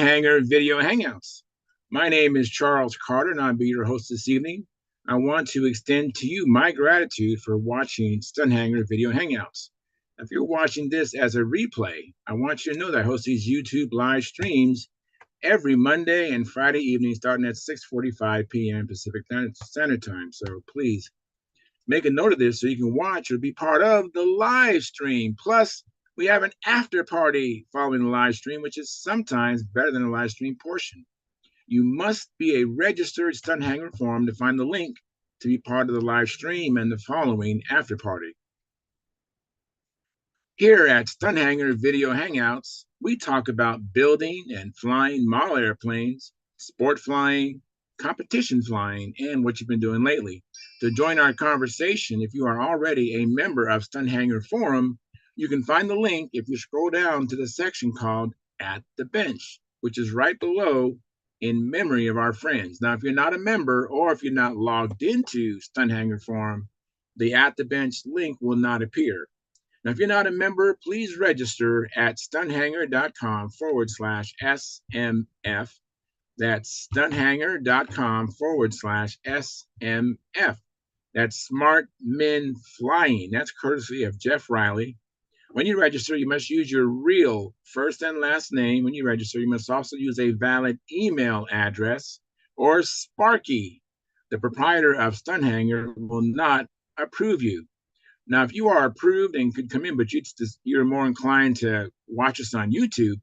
Stunthangar Video Hangouts. My name is Charles Carter, and I'll be your host this evening. I want to extend to you my gratitude for watching Stunthangar Video Hangouts. If you're watching this as a replay, I want you to know that I host these YouTube live streams every Monday and Friday evening starting at 6:45 p.m. Pacific Standard Time. So please make a note of this so you can watch or be part of the live stream. Plus, we have an after party following the live stream, which is sometimes better than the live stream portion. You must be a registered Stunthanger forum to find the link to be part of the live stream and the following after party. Here at Stunthangar Video Hangouts, we talk about building and flying model airplanes, sport flying, competition flying, and what you've been doing lately. To join our conversation, if you are already a member of Stunthangar Forum, you can find the link if you scroll down to the section called At the Bench, which is right below in memory of our friends. Now, if you're not a member or if you're not logged into Stunthangar Forum, the At the Bench link will not appear. Now, if you're not a member, please register at stunthanger.com/SMF. That's stunthanger.com/SMF. That's Smart Men Flying. That's courtesy of Jeff Riley. When you register, you must use your real first and last name. When you register, you must also use a valid email address, or Sparky, the proprietor of Stunthanger, will not approve you. Now, if you are approved and could come in, but you're more inclined to watch us on YouTube,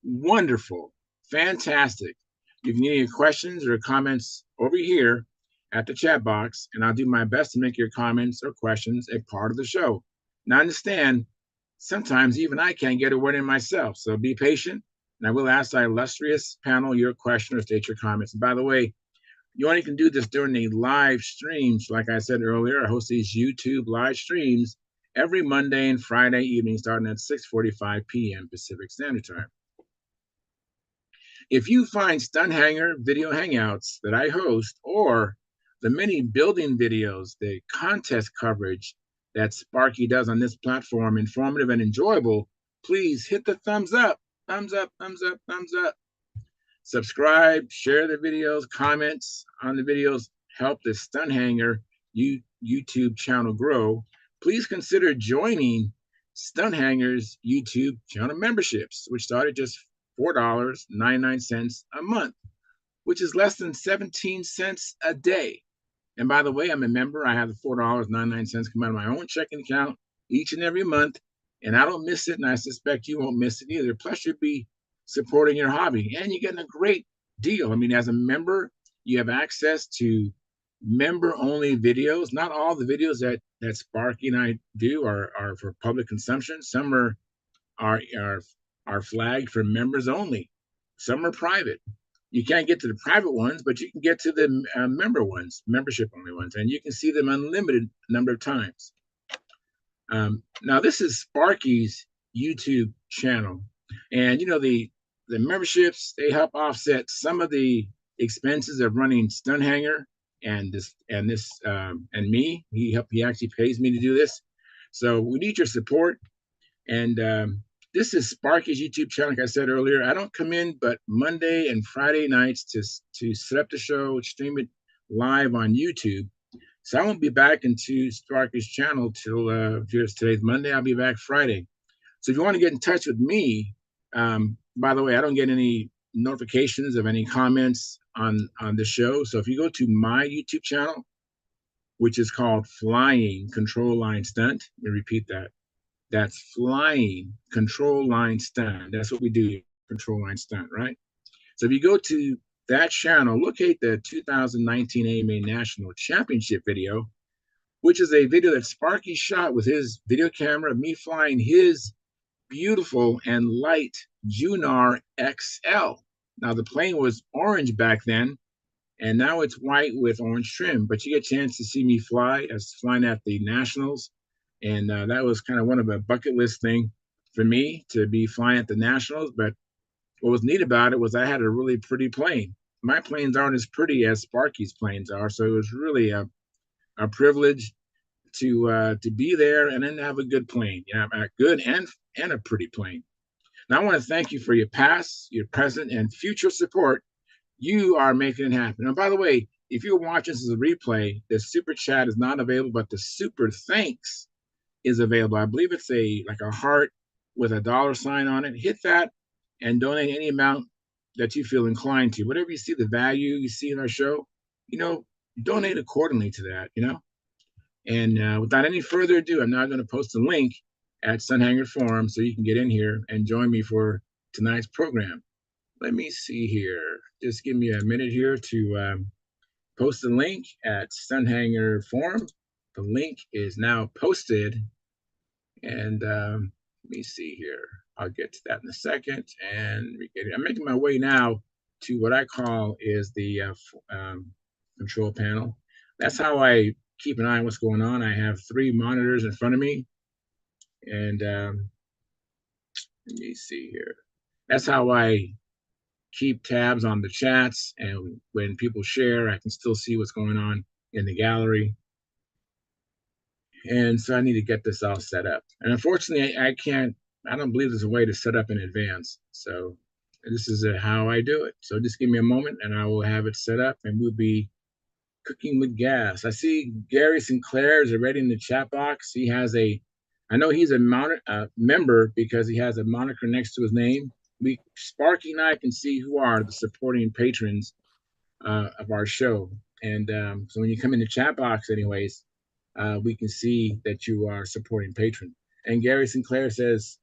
wonderful, fantastic. You can get any questions or comments over here at the chat box, and I'll do my best to make your comments or questions a part of the show. Now, understand, sometimes even I can't get a word in myself, so be patient, and I will ask our illustrious panel your question or state your comments. And by the way, you only can do this during the live streams. Like I said earlier, I host these YouTube live streams every Monday and Friday evening starting at 6:45 p.m. Pacific Standard Time. If you find Stunthangar Video Hangouts that I host, or the many building videos, the contest coverage that Sparky does on this platform, informative and enjoyable, please hit the thumbs up, thumbs up, thumbs up, thumbs up. Subscribe, share the videos, comments on the videos, help the Stunthangar YouTube channel grow. Please consider joining Stunthangar's YouTube channel memberships, which start at just $4.99 a month, which is less than 17 cents a day. And by the way, I'm a member. I have the $4.99 come out of my own checking account each and every month, and I don't miss it, and I suspect you won't miss it either. Plus, you'll be supporting your hobby, and you're getting a great deal. I mean, as a member, you have access to member-only videos. Not all the videos that Sparky and I do are for public consumption. Some are flagged for members only. Some are private. You can't get to the private ones, but you can get to the member ones, membership-only ones, and you can see them unlimited number of times. Now, this is Sparky's YouTube channel, and you know the memberships, they help offset some of the expenses of running Stunthangar and me. He actually pays me to do this, so we need your support. And this is Sparky's YouTube channel. Like I said earlier, I don't come in but Monday and Friday nights to set up the show, stream it live on YouTube. So I won't be back into Sparky's channel till today's Monday. I'll be back Friday. So if you want to get in touch with me, by the way, I don't get any notifications of any comments on the show. So if you go to my YouTube channel, which is called Flying Control Line Stunt, let me repeat that. That's Flying Control Line Stunt. That's what we do, Control Line Stunt, right? So if you go to that channel, locate the 2019 AMA National Championship video, which is a video that Sparky shot with his video camera of me flying his beautiful and light Junar XL. Now, the plane was orange back then, and now it's white with orange trim, but you get a chance to see me fly. I was flying at the Nationals, and that was kind of one of a bucket list thing for me to be flying at the Nationals. But what was neat about it was I had a really pretty plane. My planes aren't as pretty as Sparky's planes are, so it was really a privilege to be there and then have a good plane. Yeah, a good and a pretty plane. And I want to thank you for your past, your present, and future support. You are making it happen. And by the way, if you're watching this as a replay, the super chat is not available, but the super thanks is available. I believe it's like a heart with a dollar sign on it. Hit that and donate any amount that you feel inclined to. Whatever you see the value you see in our show, donate accordingly to that. And without any further ado, I'm now going to post a link at Stunthangar Forum so you can get in here and join me for tonight's program. Let me see here. Just give me a minute here to post the link at Stunthangar Forum. The link is now posted. And let me see here. I'll get to that in a second. And I'm making my way now to what I call is the control panel. That's how I keep an eye on what's going on. I have 3 monitors in front of me. And let me see here. That's how I keep tabs on the chats. And when people share, I can still see what's going on in the gallery. And so I need to get this all set up. And unfortunately, I don't believe there's a way to set up in advance. So this is how I do it. So just give me a moment and I will have it set up and we'll be cooking with gas. I see Gary Sinclair is already in the chat box. I know he's a member because he has a moniker next to his name. Sparky and I can see who are the supporting patrons of our show. And so when you come in the chat box anyways, we can see that you are supporting patron. And Gary Sinclair says,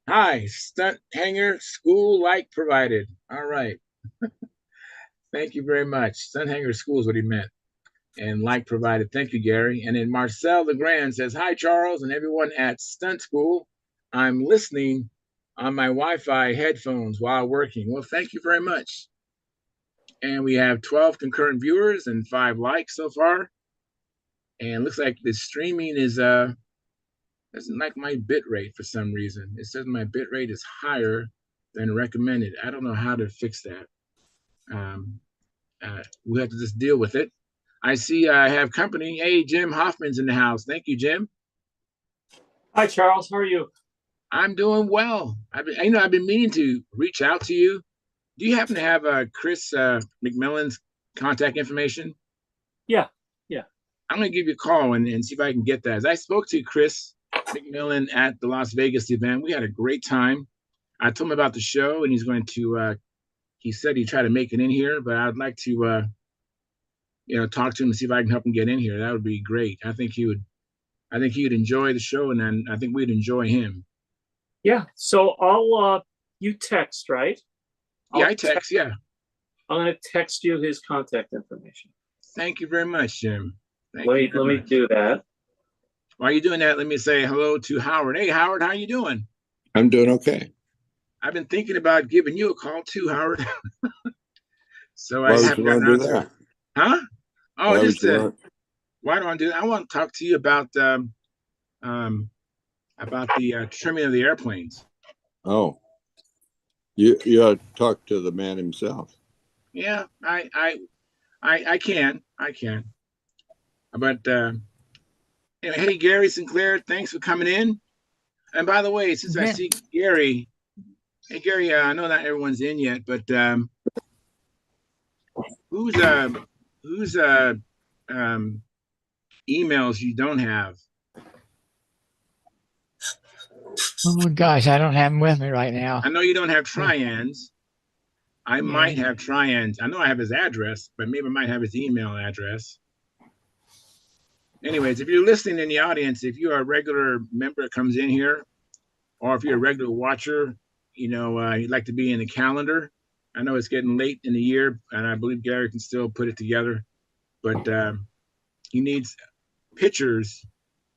hi, Stunthangar school like provided. All right. Thank you very much. Stunthangar school is what he meant. And like provided. Thank you, Gary. And then Marcel Legrand says, hi, Charles and everyone at Stunt School. I'm listening on my Wi-Fi headphones while working. Well, thank you very much. And we have 12 concurrent viewers and 5 likes so far. And looks like the streaming is doesn't like my bit rate for some reason. It says my bit rate is higher than recommended. I don't know how to fix that. We have to just deal with it. I see I have company. Hey, Jim Hoffman's in the house. Thank you, Jim. Hi, Charles. How are you? I'm doing well. I've been meaning to reach out to you. Do you happen to have Chris McMillan's contact information? Yeah. I'm going to give you a call and see if I can get that. As I spoke to Chris McMillan at the Las Vegas event, we had a great time. I told him about the show, and he's going to. He said he'd try to make it in here, but I'd like to, talk to him and see if I can help him get in here. That would be great. I think he would enjoy the show, and then I think we'd enjoy him. Yeah. So I'll you text, right? I text. Yeah. I'm going to text you his contact information. Thank you very much, Jim. Let me do that. While you're doing that, let me say hello to Howard. Hey, Howard, how you doing? I'm doing okay. I've been thinking about giving you a call too, Howard. So Why would you want to do that? Huh? Oh, why just do I want to do that? I want to talk to you about the trimming of the airplanes. Oh, you ought to talk to the man himself. Yeah, I can. But hey, Gary Sinclair, thanks for coming in. And by the way, since I see Gary, hey Gary, I know not everyone's in yet, but whose emails you don't have? Oh gosh, I don't have them with me right now. I know you don't have Trian's. I might have Trian's. I know I have his address, but maybe I might have his email address. Anyways, if you're listening in the audience, if you're a regular member that comes in here, or if you're a regular watcher, you'd like to be in the calendar. I know it's getting late in the year, and I believe Gary can still put it together, but he needs pictures,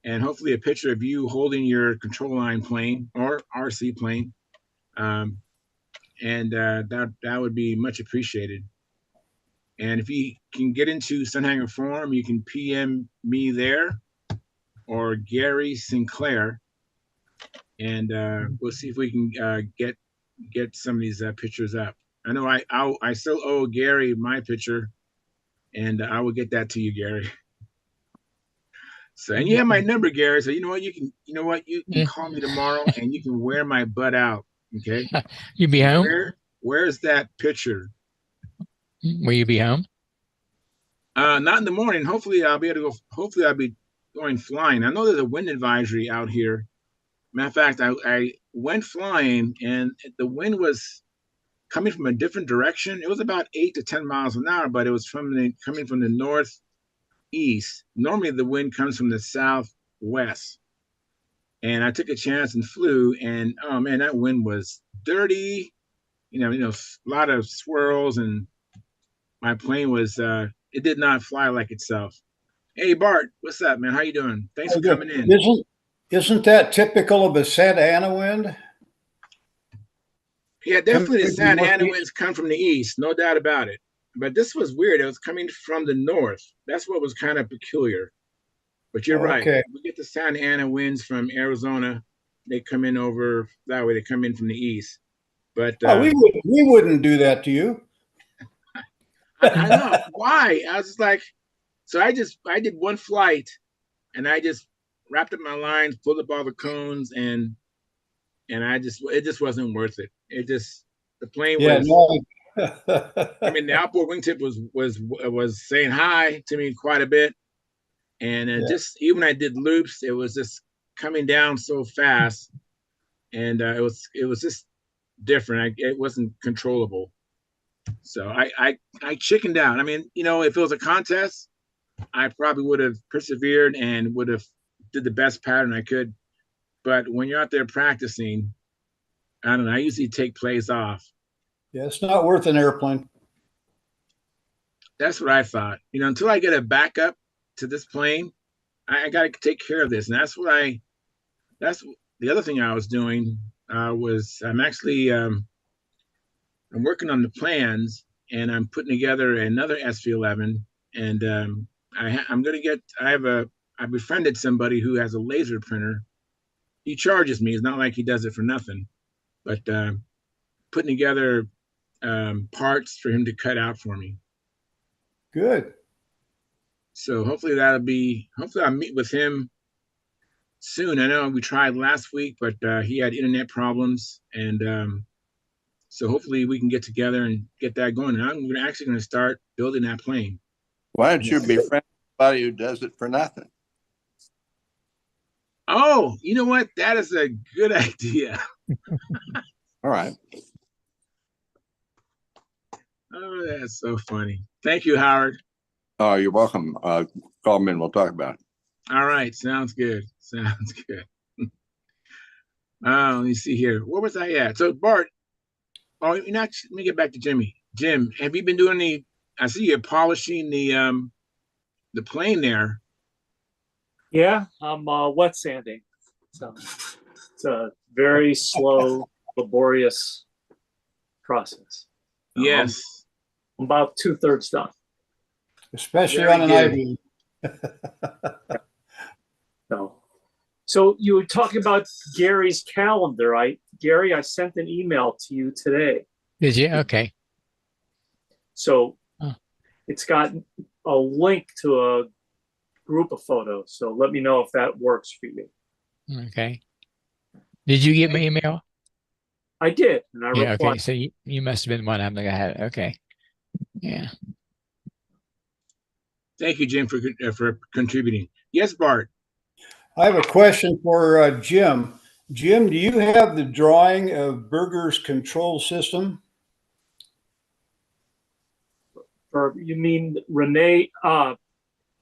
and hopefully a picture of you holding your control line plane or RC plane, and that would be much appreciated. And if you can get into Stunthangar Forum, you can PM me there or Gary Sinclair, and we'll see if we can get some of these pictures up. I know I still owe Gary my picture, and I will get that to you, Gary. So, and you have my number, Gary. So you know what, you can call me tomorrow, and you can wear my butt out. Okay. You be home? Where's that picture? Will you be home? Not in the morning. Hopefully I'll be able to go. Hopefully I'll be going flying. I know there's a wind advisory out here. Matter of fact, I went flying and the wind was coming from a different direction. It was about 8 to 10 miles an hour, but it was coming from the northeast. Normally the wind comes from the southwest. And I took a chance and flew, and oh man, that wind was dirty. A lot of swirls, and my plane was it did not fly like itself. Hey Bart, what's up, man? How you doing? Thanks for coming in. Isn't that typical of a Santa Ana wind? Yeah, definitely the Santa Ana winds come from the east, no doubt about it. But this was weird. It was coming from the north. That's what was kind of peculiar. But you're right. We get the Santa Ana winds from Arizona. They come in over that way. They come in from the east. But we wouldn't do that to you. I know why. I was just like, so I did one flight, and I just wrapped up my lines, pulled up all the cones, and it just wasn't worth it. The plane was. No. I mean, the outboard wingtip was saying hi to me quite a bit. And just even when I did loops, it was just coming down so fast, and it was just different. It wasn't controllable, so I chickened out. I mean, if it was a contest, I probably would have persevered and would have did the best pattern I could. But when you're out there practicing, I don't know. I usually take plays off. Yeah, it's not worth an airplane. That's what I thought. Until I get a backup to this plane, I got to take care of this. And that's the other thing I was doing was I'm actually I'm working on the plans, and I'm putting together another SV11, and I befriended somebody who has a laser printer. He charges me. It's not like he does it for nothing, but putting together parts for him to cut out for me. Good. So hopefully I'll meet with him soon. I know we tried last week, but he had internet problems, and so hopefully we can get together and get that going. And I'm actually going to start building that plane. Why don't you befriend somebody who does it for nothing? Oh, you know what? That is a good idea. All right. Oh, that's so funny. Thank you, Howard. Oh, you're welcome. Call me and we'll talk about it. All right. Sounds good. Sounds good. Let me see here. Where was I at? So Bart, let me get back to Jimmy. Jim, have you been doing I see you're polishing the plane there. Yeah, I'm wet sanding. So it's a very slow, laborious process. Yes. I'm about 2/3 done. Especially on an IV. So you were talking about Gary's calendar. Gary, I sent an email to you today. Did you? Okay. So it's got a link to a group of photos. So let me know if that works for you. Okay. Did you get my email? I did, and I replied. Okay. So you must have been one of them that I had. Okay. Yeah. Thank you, Jim, for contributing. Yes, Bart. I have a question for Jim. Jim, do you have the drawing of Berger's control system? You mean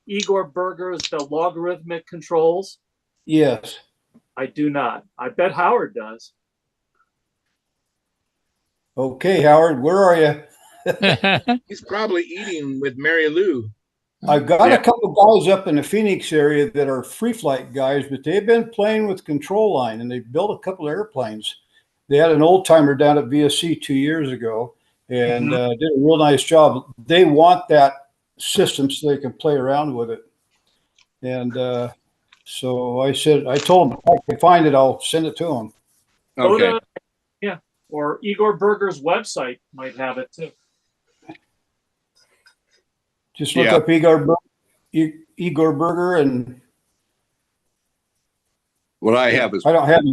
Igor Berger's the logarithmic controls? Yes. I do not. I bet Howard does. Okay, Howard, where are you? He's probably eating with Mary Lou. I've got a couple guys up in the Phoenix area that are free flight guys, but they've been playing with control line, and they built a couple of airplanes. They had an old timer down at VSC 2 years ago, and did a real nice job. They want that system so they can play around with it. And so I told them if I can find it, I'll send it to them. Okay. Or Igor Berger's website might have it too. Just look up Igor Berger, and what I have is I don't have.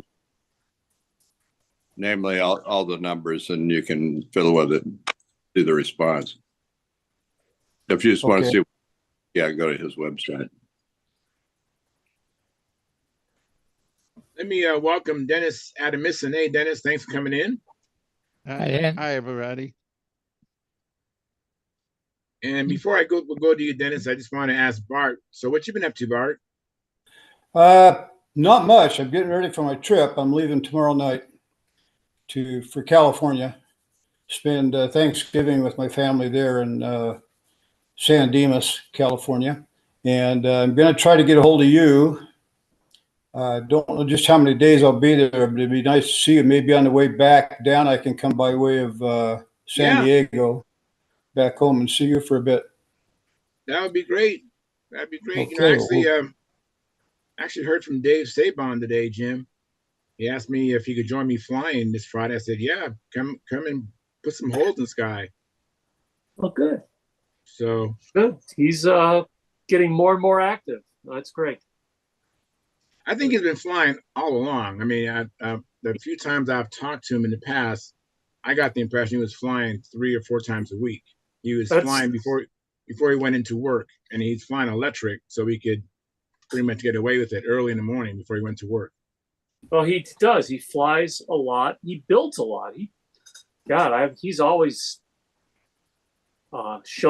namely all the numbers, and you can fiddle with it, see the response. If you just want to Okay. see, yeah, go to his website. Let me welcome Dennis Adamison. Hey, Dennis, thanks for coming in. Hi, everybody. And before we'll go to you, Dennis, I just want to ask Bart. So what you been up to, Bart? Not much. I'm getting ready for my trip. I'm leaving tomorrow night for California. Spend Thanksgiving with my family there in San Dimas, California. And I'm going to try to get a hold of you. Don't know just how many days I'll be there, but it'd be nice to see you. Maybe on the way back down, I can come by way of San Diego, back home and see you for a bit. That would be great. That'd be great. Okay, Actually heard from Dave Sabon today, Jim. He asked me if he could join me flying this Friday. I said, yeah, come and put some holes in the sky. Well, good. So Good. He's getting more and more active. That's great. I think he's been flying all along. I mean, the few times I've talked to him in the past, I got the impression he was flying 3 or 4 times a week. He was flying before he went into work, and he's flying electric, so he could pretty much get away with it early in the morning before he went to work. Well, he does. He flies a lot. He builds a lot. He's always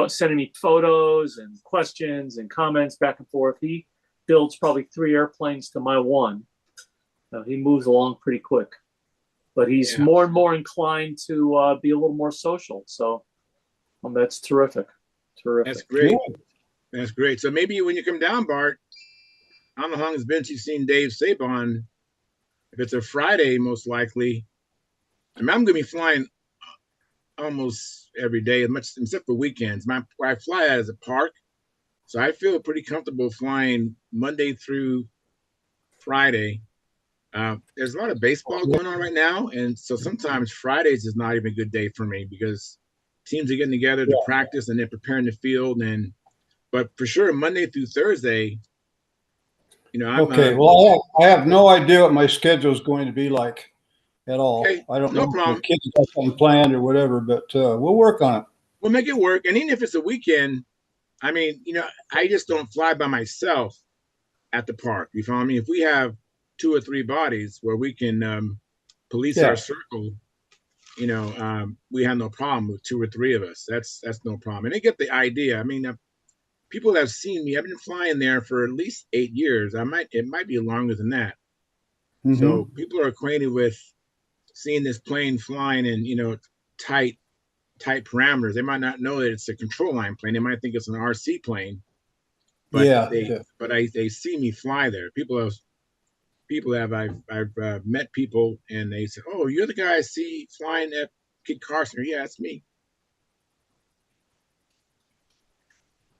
sending me photos and questions and comments back and forth. He builds probably 3 airplanes to my 1. He moves along pretty quick, but he's more and more inclined to be a little more social. So that's terrific. Terrific. That's great. Cool. That's great. So maybe when you come down, Bart, I don't know how long it's been since you've seen Dave Sabon. If it's a Friday, most likely. I mean, I'm going to be flying almost every day, except for weekends. Where I fly out is a park, so I feel pretty comfortable flying Monday through Friday. There's a lot of baseball going on right now, and so sometimes Fridays is not even a good day for me because teams are getting together to practice and they're preparing the field. But for sure, Monday through Thursday, well, I have no idea what my schedule is going to be like at all. Okay, I don't no know problem. if the kids have something planned or whatever, but we'll work on it. We'll make it work. And even if it's a weekend, I mean, I just don't fly by myself at the park. You follow me? If we have 2 or 3 bodies where we can police our circle, we have no problem with 2 or 3 of us. That's no problem. And they get the idea. I mean, people have seen me. I've been flying there for at least 8 years. It might be longer than that. Mm-hmm. So people are acquainted with seeing this plane flying in, tight parameters. They might not know that it's a control line plane. They might think it's an RC plane. But they see me fly there. I've met people and they say, "Oh, you're the guy I see flying at Kit Carson." Yeah, it's me.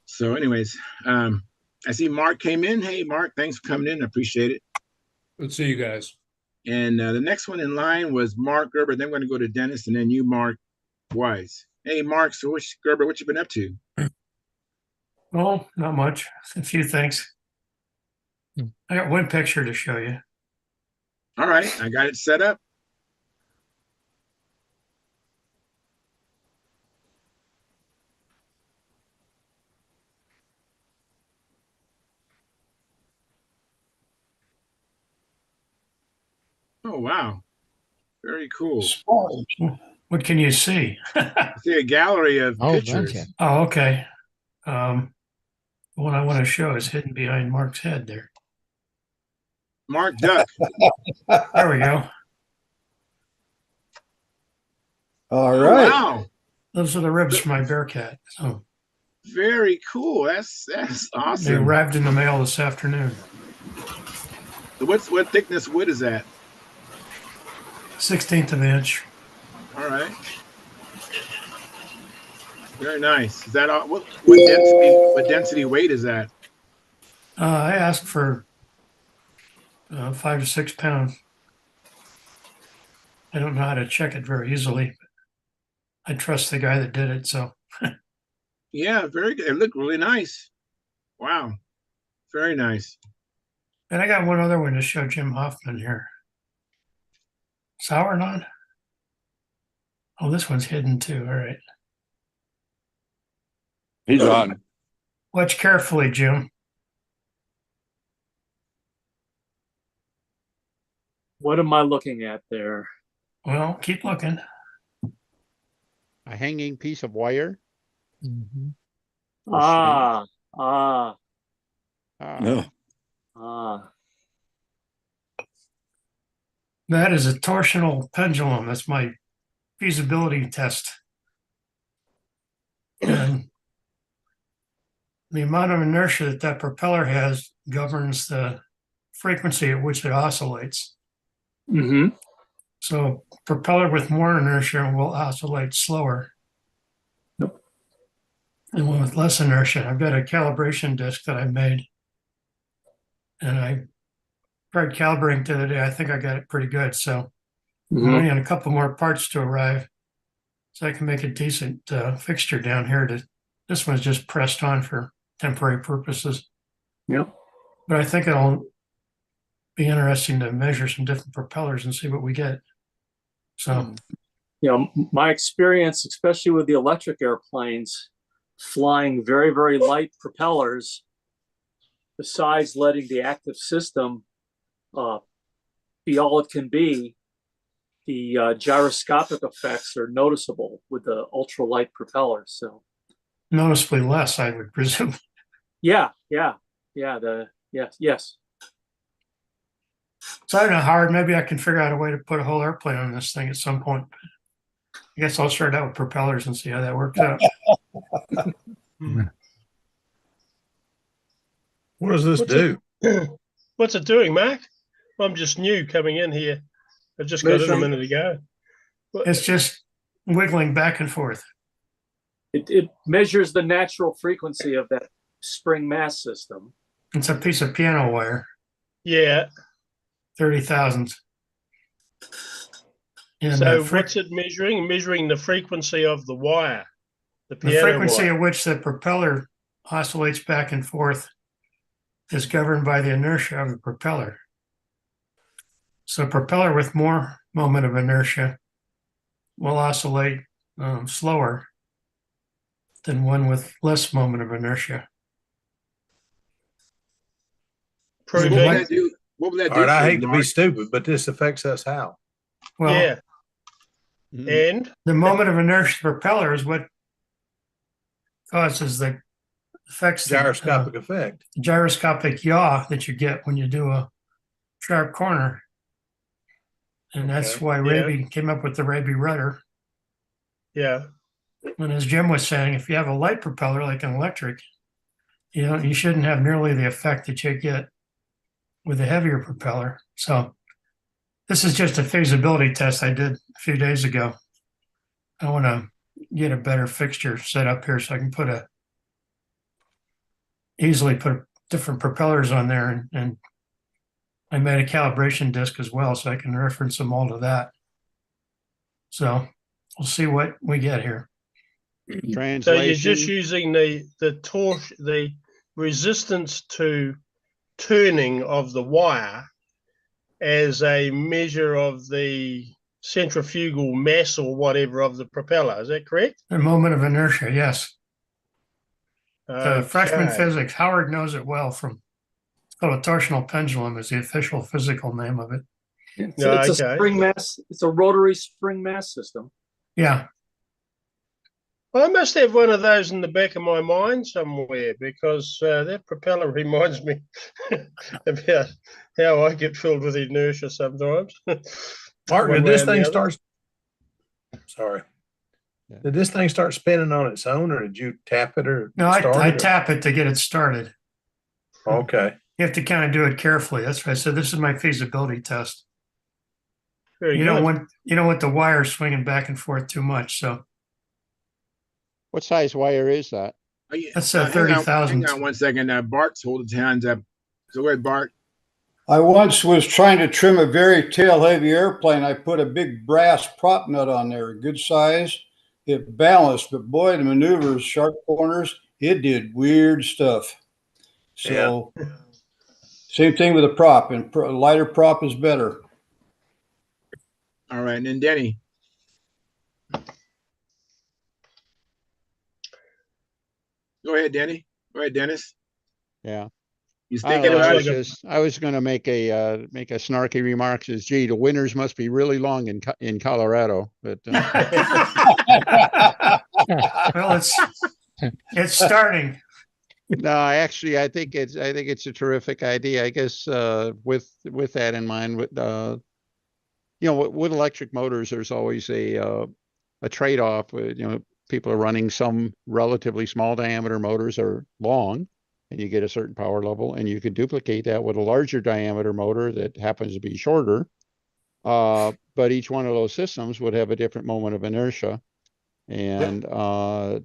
So, anyways, I see Mark came in. Hey, Mark, thanks for coming in. I appreciate it. Good to see you guys. And the next one in line was Mark Gerber. Then we're going to go to Dennis and then you, Mark Wise. Hey, Mark, so Gerber, what you been up to? Well, not much. A few things. I got one picture to show you. All right, I got it set up. Oh, wow. Very cool. What can you see? I see a gallery of pictures. Oh, okay. What I want to show is hidden behind Mark's head there. Mark Duck. There we go. All right. Wow. Those are the ribs for my Bearcat. So very cool. That's awesome. They arrived in the mail this afternoon. So what thickness wood is that? 1/16 of an inch. All right. Very nice. Is that all? What density weight is that? I asked for 5 to 6 pounds. I don't know how to check it very easily, but I trust the guy that did it. So. Yeah, very good. It looked really nice. Wow, very nice. And I got one other one to show Jim Hoffman here. Sour non? Oh, this one's hidden too. All right. He's on. Watch carefully, Jim. What am I looking at there? Well, keep looking. A hanging piece of wire. Mhm. Or string. Ah, No. ah. That is a torsional pendulum. That's my feasibility test. And the amount of inertia that that propeller has governs the frequency at which it oscillates. Mm-hmm. So propeller with more inertia will oscillate slower. Yep. And one with less inertia. I've got a calibration disc that I made. And I tried calibrating the other day. I think I got it pretty good. So I'm Mm-hmm. waiting on a couple more parts to arrive so I can make a decent fixture down here. This one's just pressed on for temporary purposes. Yep. But I think it'll be interesting to measure some different propellers and see what we get. So, You know, my experience, especially with the electric airplanes, flying very, very light propellers, besides letting the active system be all it can be, the gyroscopic effects are noticeable with the ultralight propellers. So, noticeably less, I would presume. yeah. Yes. So I don't know, Howard, maybe I can figure out a way to put a whole airplane on this thing at some point. I guess I'll start out with propellers and see how that works out. What does this do? What's it doing, Mark? I'm just new coming in here. I just got in a minute ago. It's just wiggling back and forth. It measures the natural frequency of that spring mass system. It's a piece of piano wire, Yeah. 30 thousandths. And So what's it measuring? Measuring the frequency of the wire, the piano frequency wire. at which the propeller oscillates back and forth is governed by the inertia of the propeller. So a propeller with more moment of inertia will oscillate slower than one with less moment of inertia. So what Proving. would that do? What would that All do? right, I for hate to be Mark? stupid, but this affects us how? Well, Yeah. Mhm. And the moment of inertia of the propeller is what causes the affects gyroscopic the effect. gyroscopic yaw that you get when you do a sharp corner. And that's Okay. why Yeah. Raby came up with the Raby rudder. Yeah. And as Jim was saying, if you have a light propeller like an electric, you shouldn't have nearly the effect that you get with a heavier propeller. So this is just a feasibility test I did a few days ago. I want to get a better fixture set up here so I can easily put different propellers on there. And I made a calibration disc as well, so I can reference them all to that. So we'll see what we get here. Translation. So you're just using the resistance to turning of the wire as a measure of the centrifugal mass or whatever of the propeller. Is that correct? The moment of inertia, yes. Okay. Freshman physics, Howard knows it well from, it's called a torsional pendulum is the official physical name of it. It's a spring mass. It's a rotary spring mass system. Yeah. I must have one of those in the back of my mind somewhere because that propeller reminds me about how I get filled with inertia sometimes. Mark, One did way this and the thing other. start? Sorry. Yeah. Did this thing start spinning on its own, or did you tap it, or No, I start it, or- tap it to get it started. Okay. You have to kind of do it carefully. That's why I said this is my feasibility test. Very You good. don't want the wire swinging back and forth too much. So What size wire is that? that's hang on- 30,000. Hang on 1 second. Bart's holding his hands up. So go ahead, Bart. I once was trying to trim a very tail-heavy airplane. I put a big brass prop nut on there, good size. It balanced, but boy, the maneuvers, sharp corners, it did weird stuff. So, same thing with a prop, and a lighter prop is better. All right, and then Denny. Go ahead, Denny. Go ahead, Dennis. Yeah. He's I don't thinking know. about Looks it. like I was going to make a snarky remark. Says, "Gee, the winters must be really long in Colorado." But Well, it's starting. no, I think it's a terrific idea. I guess with that in mind, with electric motors, there's always a trade-off. People are running some relatively small diameter motors are long, and you get a certain power level, and you could duplicate that with a larger diameter motor that happens to be shorter. But each one of those systems would have a different moment of inertia, and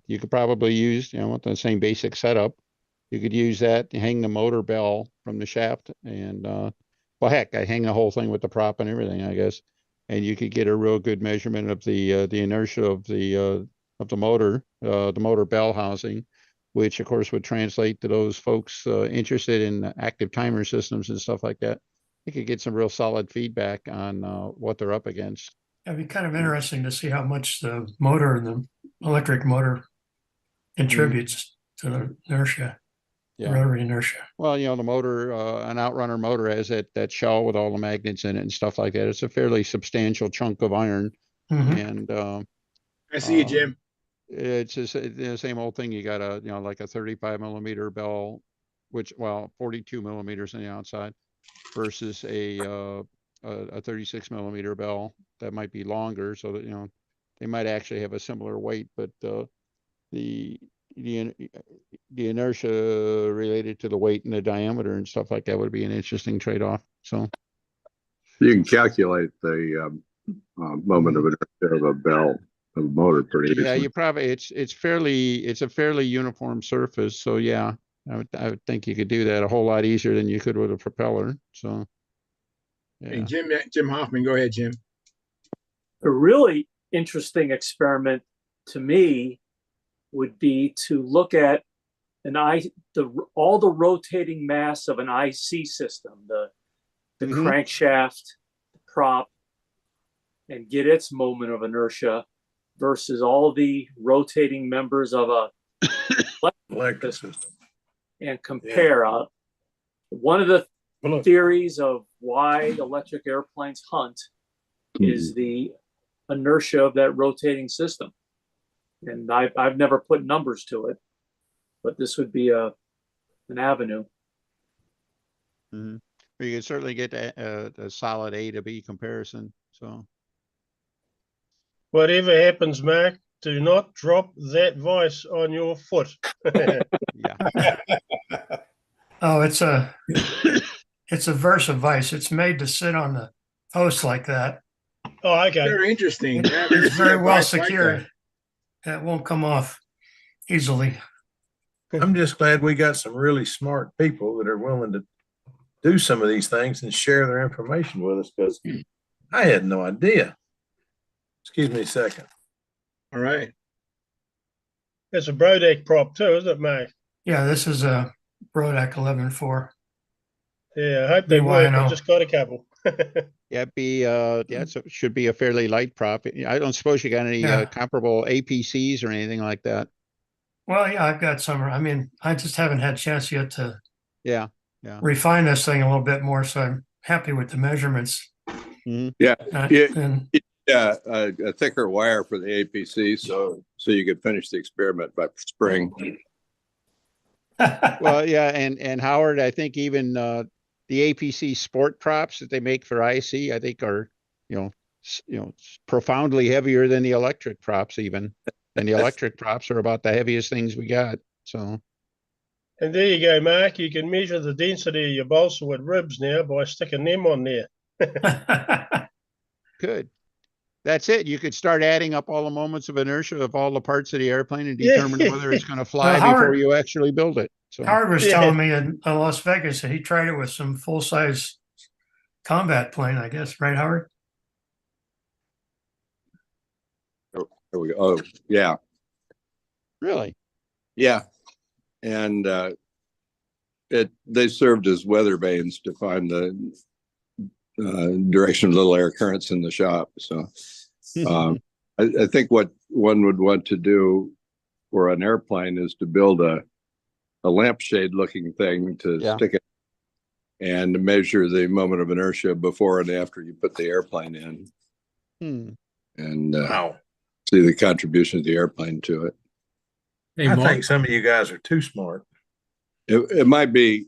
you could probably use, with the same basic setup, you could use that to hang the motor bell from the shaft, and well, heck, I hang the whole thing with the prop and everything, I guess, and you could get a real good measurement of the inertia of the motor, the motor bell housing, which of course would translate to those folks interested in active timer systems and stuff like that. You could get some real solid feedback on what they're up against. It'd be kind of interesting to see how much the motor and the electric motor contributes to the inertia, Yeah. rotary inertia. Well, the motor, an outrunner motor has that shell with all the magnets in it and stuff like that. It's a fairly substantial chunk of iron, and I see you, Jim. it's just the same old thing. You got like a 35 millimeter bell, 42 millimeters on the outside, versus a 36 millimeter bell that might be longer, so that they might actually have a similar weight, but the inertia related to the weight and the diameter and stuff like that would be an interesting trade-off. So You can calculate the moment of inertia of a bell of a motor pretty yeah, easily. you probably it's a fairly uniform surface, so yeah, I would think you could do that a whole lot easier than you could with a propeller. So Hey, yeah. Jim Hoffman, go ahead, Jim. A really interesting experiment to me would be to look at all the rotating mass of an IC system, the crankshaft, the prop, and get its moment of inertia versus all the rotating members of a Electric system. and compare. One of the theories of why electric airplanes hunt is the inertia of that rotating system. And I've never put numbers to it, but this would be an avenue. You can certainly get a solid A to B comparison. So whatever happens, Mark, do not drop that vice on your foot. yeah. Oh, it's a Versa vice. It's made to sit on the post like that. Oh, okay. Very interesting. It's very well secured. That won't come off easily. I'm just glad we got some really smart people that are willing to do some of these things and share their information with us, because I had no idea. Excuse me a second. All right. It's a Brodeck prop too, isn't it, Mark? Yeah, this is a Brodeck 11.4. Yeah, I hope they work. BYNO. I've just got a couple. Yeah, it should be a fairly light prop. I don't suppose you got any comparable APCs or anything like that. Well, yeah, I've got some. I mean, I just haven't had a chance yet to refine this thing a little bit more. So I'm happy with the measurements. Yeah, a thicker wire for the APC, so you could finish the experiment by spring. Well, yeah, and Howard, I think even the APC sport props that they make for IC, I think are profoundly heavier than the electric props even. And the electric props are about the heaviest things we got. So. And there you go, Mark. You can measure the density of your balsa wood ribs now by sticking them on there. Good. That's it. You could start adding up all the moments of inertia of all the parts of the airplane and determine whether it's going to fly before you actually build it. So Howard was telling me in Las Vegas that he tried it with some full-size combat plane, I guess. Right, Howard? There we go. Oh, yeah. Really? Yeah. And they served as weather vanes to find the direction of little air currents in the shop. So I think what one would want to do for an airplane is to build a lampshade looking thing to stick it and measure the moment of inertia before and after you put the airplane in. And Wow. see the contribution of the airplane to it. Hey, I think some of you guys are too smart. It might be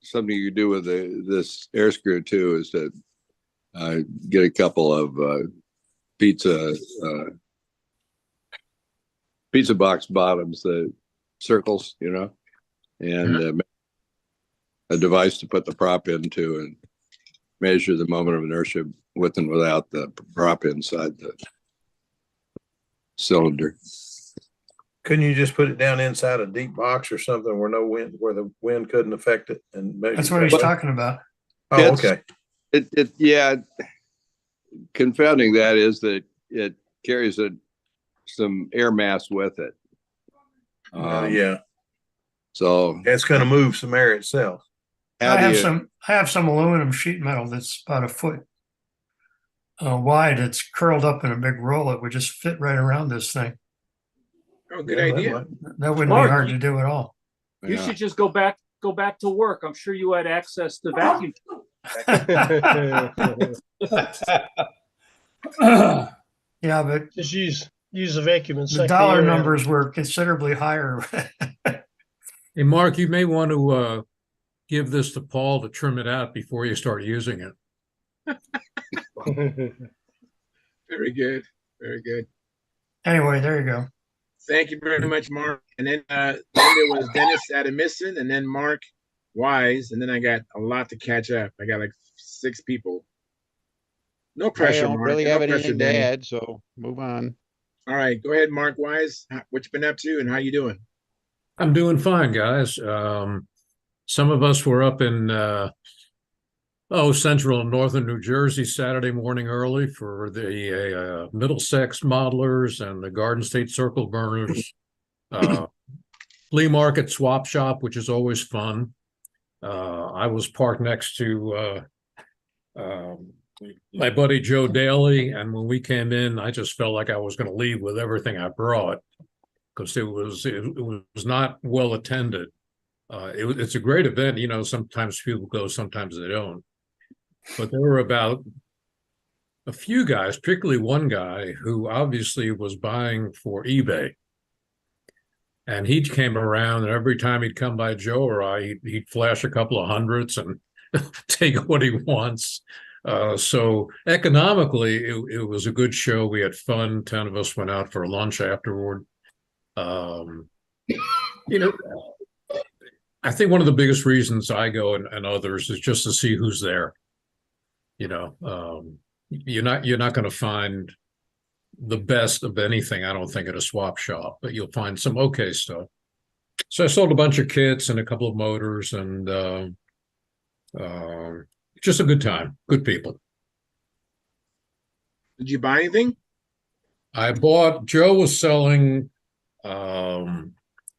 something you do with this air screw too, is to get a couple of pizza box bottoms, the circles, you know, and a device to put the prop into and measure the moment of inertia with and without the prop inside the cylinder. Couldn't you just put it down inside a deep box or something where where the wind couldn't affect it? And that's what he's talking about. Oh, okay. Yeah. Confounding that is that it carries some air mass with it. Yeah. So it's going to move some air itself. I have some aluminum sheet metal that's about a foot wide. It's curled up in a big roll. It would just fit right around this thing. Oh, good idea. That wouldn't be hard to do at all. You should just go back to work. I'm sure you had access to vacuum. Yeah, but just use a vacuum and the dollar numbers were considerably higher. Hey, Mark, you may want to give this to Paul to trim it out before you start using it. Very good. Very good. Anyway, there you go. Thank you very much, Mark. And then there was Dennis Adamisson, and then Mark Wise, and then I got a lot to catch up. I got like 6 people. No pressure, I don't Mark. really No have pressure, anything to Danny. add, so move on. All right, go ahead, Mark Wise. What you been up to, and how you doing? I'm doing fine, guys. Some of us were up in central and northern New Jersey Saturday morning early for the Middlesex modelers and the Garden State circle burners. Flea market swap shop, which is always fun. I was parked next to my buddy Joe Daly, and when we came in, I just felt like I was going to leave with everything I brought because it was not well attended. It's a great event, you know. Sometimes people go, sometimes they don't. But there were about a few guys, particularly one guy who obviously was buying for eBay. And he came around, and every time he'd come by Joe or I, he'd flash a couple of hundreds and take what he wants. So economically, it was a good show. We had fun. 10 of us went out for lunch afterward. You know, I think one of the biggest reasons I go and others is just to see who's there. You know, you're not going to find the best of anything, I don't think, at a swap shop, but you'll find some okay stuff. So I sold a bunch of kits and a couple of motors, and just a good time, good people. Did you buy anything? Joe was selling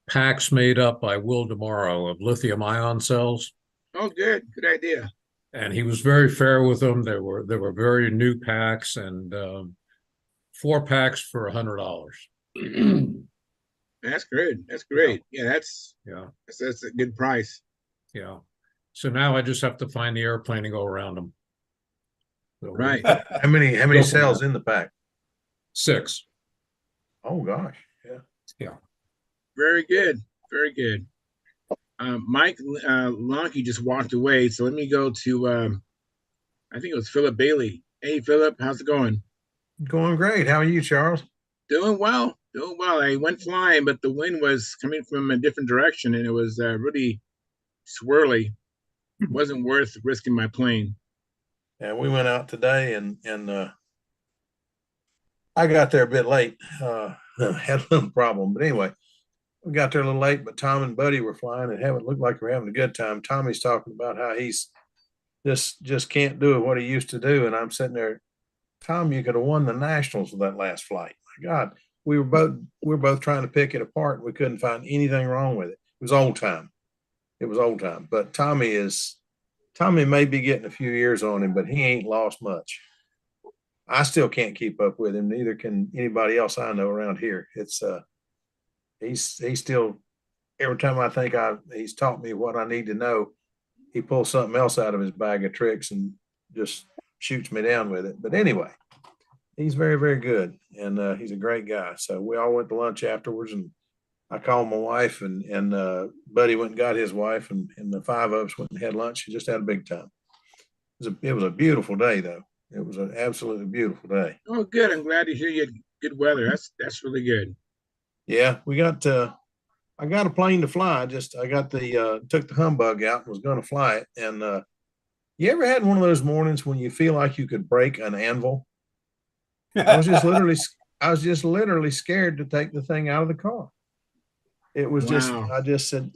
packs made up by Will Demaro of lithium ion cells. Oh, good idea. And he was very fair with them. There were very new packs, and 4 packs for $100. That's great. That's great. Yeah, that's a good price. Yeah. So now I just have to find the airplane and go around them. So right. How many cells in the pack? 6. Oh gosh. Yeah. Very good. Very good. Mike Lonke just walked away, so let me go to I think it was Philip Bailey. Hey, Philip, how's it going? Going great. How are you, Charles? Doing well. I went flying, but the wind was coming from a different direction, and it was really swirly. It wasn't worth risking my plane. Yeah, we went out today, and I got there a bit late. Had a little problem, but anyway, we got there a little late. But Tom and Buddy were flying, and it looked like we're having a good time. Tommy's talking about how he's just can't do what he used to do, and I'm sitting there. Tom, you could have won the nationals with that last flight. My God, we were both trying to pick it apart, and we couldn't find anything wrong with it. It was old time. But Tommy may be getting a few years on him, but he ain't lost much. I still can't keep up with him. Neither can anybody else I know around here. It's he's still, every time I think he's taught me what I need to know, he pulls something else out of his bag of tricks and just shoots me down with it. But anyway, he's very, very good, and he's a great guy. So we all went to lunch afterwards, and I called my wife, and Buddy went and got his wife, and the five of us went and had lunch. We just had a big time. It was a beautiful day, though. It was an absolutely beautiful day. Oh, good. I'm glad to hear you had good weather. That's really good. Yeah, we got. I got a plane to fly. I got took the humbug out and was going to fly it. And you ever had one of those mornings when you feel like you could break an anvil? I was just literally scared to take the thing out of the car. It was Wow. I just said,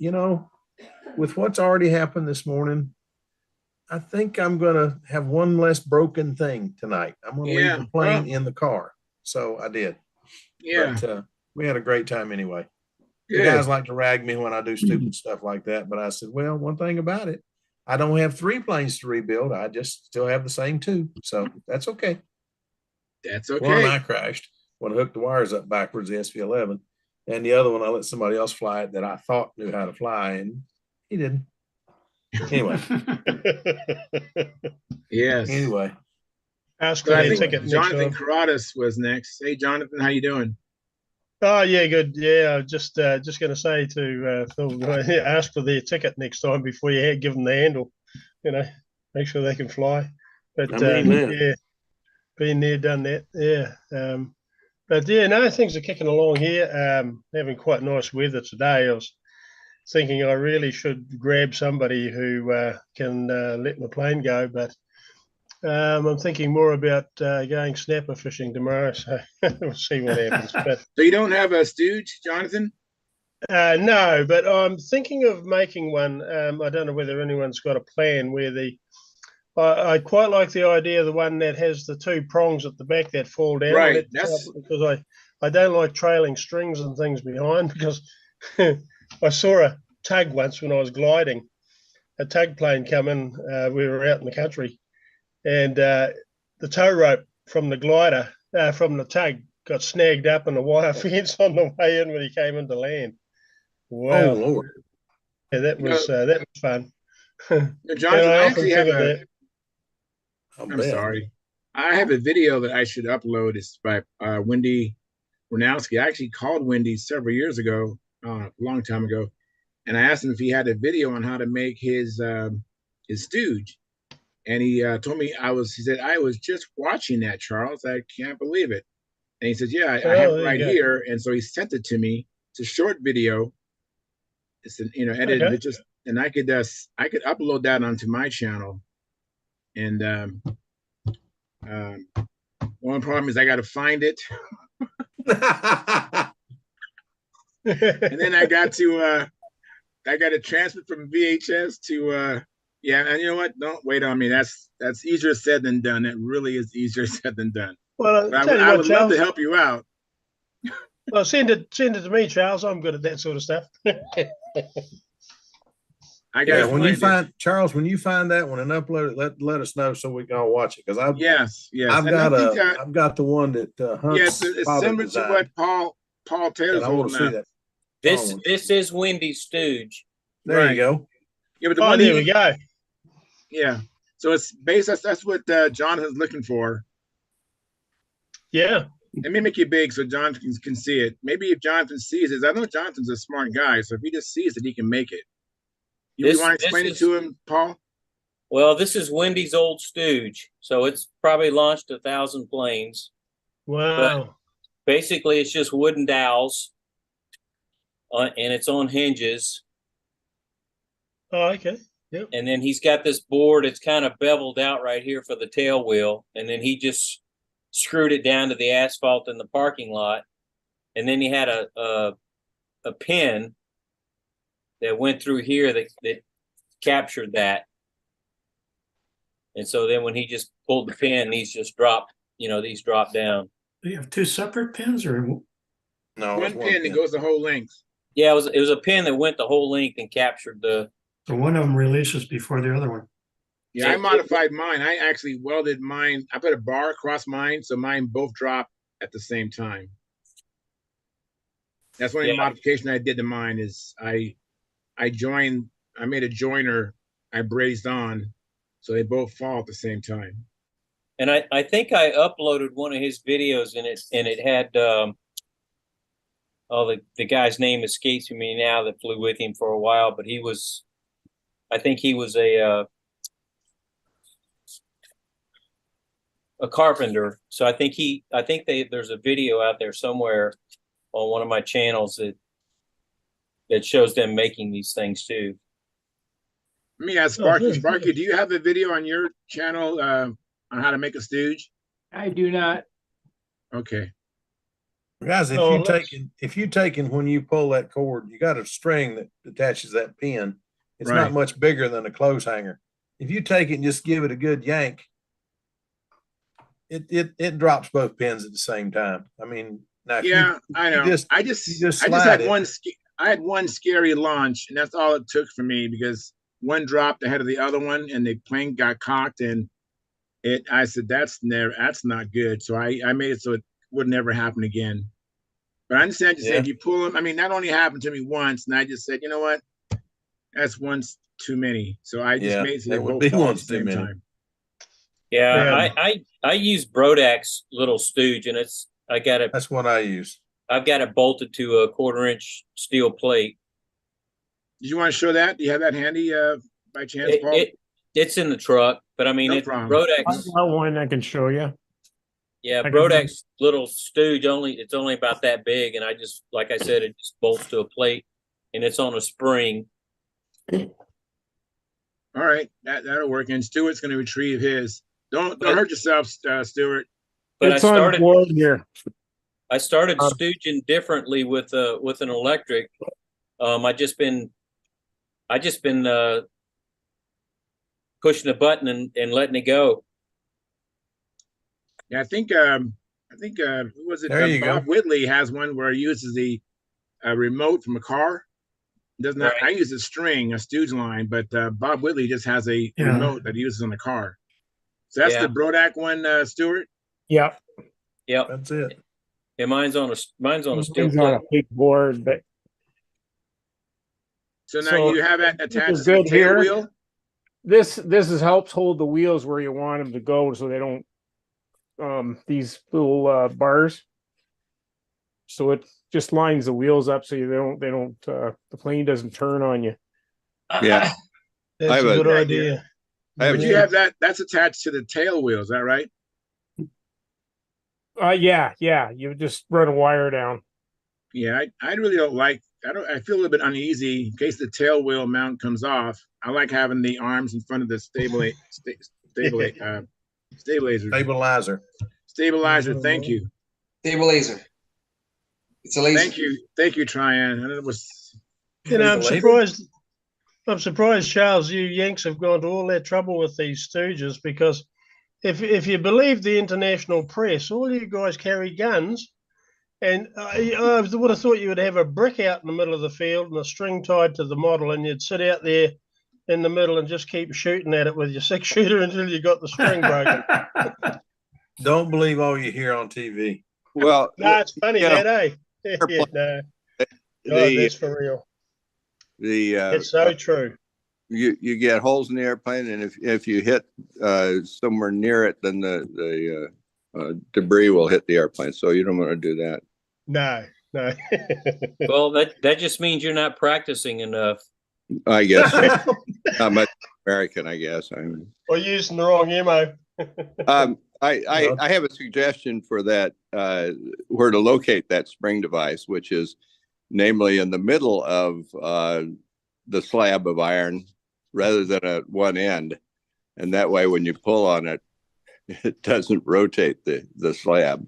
with what's already happened this morning, I think I'm going to have one less broken thing tonight. I'm going to leave the plane in the car. So I did. Yeah. But we had a great time anyway. Good. The guys like to rag me when I do stupid stuff like that. But I said, well, one thing about it, I don't have 3 planes to rebuild. I just still have the same 2. So that's okay. That's okay. One of I crashed when I hooked the wires up backwards, the SV11. And the other one, I let somebody else fly it that I thought knew how to fly, and he didn't. Anyway. Yes. Anyway. Ask So for I their think ticket Jonathan next time. Carradas was next. Hey, Jonathan, how you doing? Oh yeah, good. Yeah, I was just going to say to Phil, ask for their ticket next time before you give them the handle. Make sure they can fly. But yeah, been there, done that. Yeah. But yeah, no, things are kicking along here. Having quite nice weather today. I was thinking I really should grab somebody who can let my plane go, but I'm thinking more about going snapper fishing tomorrow. So we'll see what happens. But so you don't have a stooge, Jonathan? no, but I'm thinking of making one. I don't know whether anyone's got a plan where I quite like the idea of the one that has the 2 prongs at the back that fall down. Right. Because I don't like trailing strings and things behind, because I saw a tug once when I was gliding, a tug plane come in. We were out in the country, and the tow rope from the glider, from the tug, got snagged up in a wire fence on the way in when he came into land. Wow. Oh, Lord. Yeah, that was fun. Jonathan, I actually have I'm sorry. I have a video that I should upload. It's by Wendy Ranowski. I actually called Wendy several years ago, a long time ago, and I asked him if he had a video on how to make his stooge. And he told me he said, I was just watching that, Charles. I can't believe it. And he said, yeah, I have it right here. And so he sent it to me. It's a short video. It's an, edited, Okay. but just, and I could upload that onto my channel. And one problem is I got to find it. And then I got to transfer from VHS to yeah, and you know what? Don't wait on me. That's easier said than done. It really is easier said than done. Well, I would love to help you out. Well, send it to me, Charles. I'm good at that sort of stuff. I got when you find Charles, when you find that one and upload it, let us know so we can all watch it. Because I've got the one that Hunt's it's similar to what Paul Taylor's holding up. This is Wendy's stooge. There you go. Yeah, but the one there we go. Yeah, so it's based. That's what Jonathan's looking for. Yeah. Let me make it big so Jonathan can see it. Maybe if Jonathan sees it, I know Jonathan's a smart guy, so if he just sees it, he can make it. You want to explain it to him, Paul? Well, this is Wendy's old stooge, so it's probably launched 1,000 planes. Wow. But basically, it's just wooden dowels, and it's on hinges. Oh, okay. Yep. And then he's got this board. It's kind of beveled out right here for the tail wheel, and then he just screwed it down to the asphalt in the parking lot, and then he had a pin that went through here that captured that. And so then when he just pulled the pin, these just dropped, these dropped down. Do you have 2 separate pins or no? One pin that goes the whole length. Yeah, it was a pin that went the whole length and captured the. So one of them releases before the other one. Yeah, I modified mine. I actually welded mine. I put a bar across mine, so mine both drop at the same time. That's one Yeah. modification I did to mine is I made a joiner I brazed on, so they both fall at the same time. And I think I uploaded one of his videos in it, and it had the guy's name escapes me now that flew with him for a while, but I think he was a carpenter. So I think there's a video out there somewhere on one of my channels that shows them making these things too. Let me ask Sparky. Sparky, do you have a video on your channel on how to make a stooge? I do not. Okay. Guys, if you taken when you pull that cord, you got a string that attaches that pin. It's not much bigger than a clothes hanger. If you take it and just give it a good yank, it drops both pins at the same time. I mean, now I know. I just had one scary launch, and that's all it took for me because one dropped ahead of the other one, and the plane got cocked, and I said that's not good. So I made it so it would never happen again. But I understand you said you pull them. I mean, that only happened to me once, and I just said, you know what, that's once too many. So I just made it so they both fall at the same time. Yeah, I use Brodak's little stooge, and that's what I use. I've got it bolted to a 1/4-inch steel plate. Did you want to show that? Do you have that handy by chance, Paul? It's in the truck, but I mean, Brodak's. I got one I can show you. Yeah, Brodak's little stooge it's only about that big, and like I said, it just bolts to a plate, and it's on a spring. All right, that'll work. And Stuart's going to retrieve his. Don't hurt yourself, Stuart. But it's on board here. I started stooging differently with an electric. I just been pushing a button and letting it go. Yeah, I think who was it? There you Bob go. Whitley has one where he uses the remote from a car. Does not. I use a string, a stooge line, but Bob Whitley just has a remote that he uses on the car. So that's the Brodak one, Stuart. Yep. Yep. That's it. Yeah, mine's on a steel Mine's plate. on a big board, but so now you have it attached to the tail here. wheel. This helps hold the wheels where you want them to go, so they don't these little bars. So it just lines the wheels up so the plane doesn't turn on you. Yeah, that's a good idea. But you have that's attached to the tail wheel, is that right? Yeah. You just run a wire down. Yeah, I really don't like. I feel a little bit uneasy in case the tail wheel mount comes off. I like having the arms in front of the stabilizer. Thank you. Stabilizer. It's a laser. Thank you, Tryon. And it was. I'm surprised, Charles, you Yanks have gone to all that trouble with these stooges because if you believe the international press, all you guys carry guns, and I would have thought you would have a brick out in the middle of the field and a string tied to the model, and you'd sit out there in the middle and just keep shooting at it with your 6-shooter until you got the string broken. Don't believe all you hear on TV. Well, no, it's funny, that, eh? Yeah, no. That's for real. It's so true. You get holes in the airplane, and if you hit somewhere near it, then the debris will hit the airplane. So you don't want to do that. No. Well, that just means you're not practicing enough. I guess so. Not much American, I guess. Or using the wrong ammo. I have a suggestion for that, where to locate that spring device, which is namely in the middle of the slab of iron rather than at one end. And that way, when you pull on it, it doesn't rotate the slab.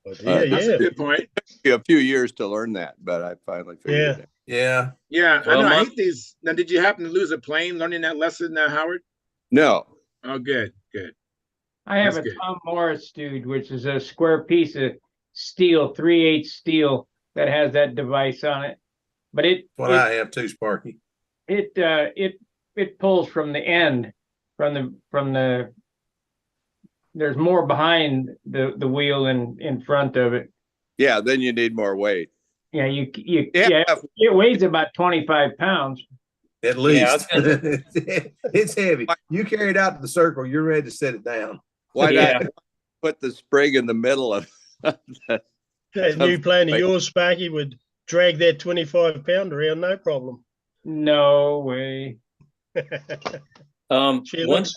That's a good point. It took me a few years to learn that, but I finally figured it out. Yeah. Well, I hate these. Now, did you happen to lose a plane learning that lesson, Howard? No. Oh, good. I have a Tom Morris stooge, which is a square piece of steel, 3/8 steel that has that device on it. But I have too, Sparky. It pulls from the end, from the. There's more behind the wheel and in front of it. Yeah, then you need more weight. Yeah, it weighs about 25 pounds. At least. It's heavy. You carry it out to the circle, you're ready to set it down. Why not put the spring in the middle of that new plane of yours, Sparky, would drag that 25-pound around, no problem. No way. She looks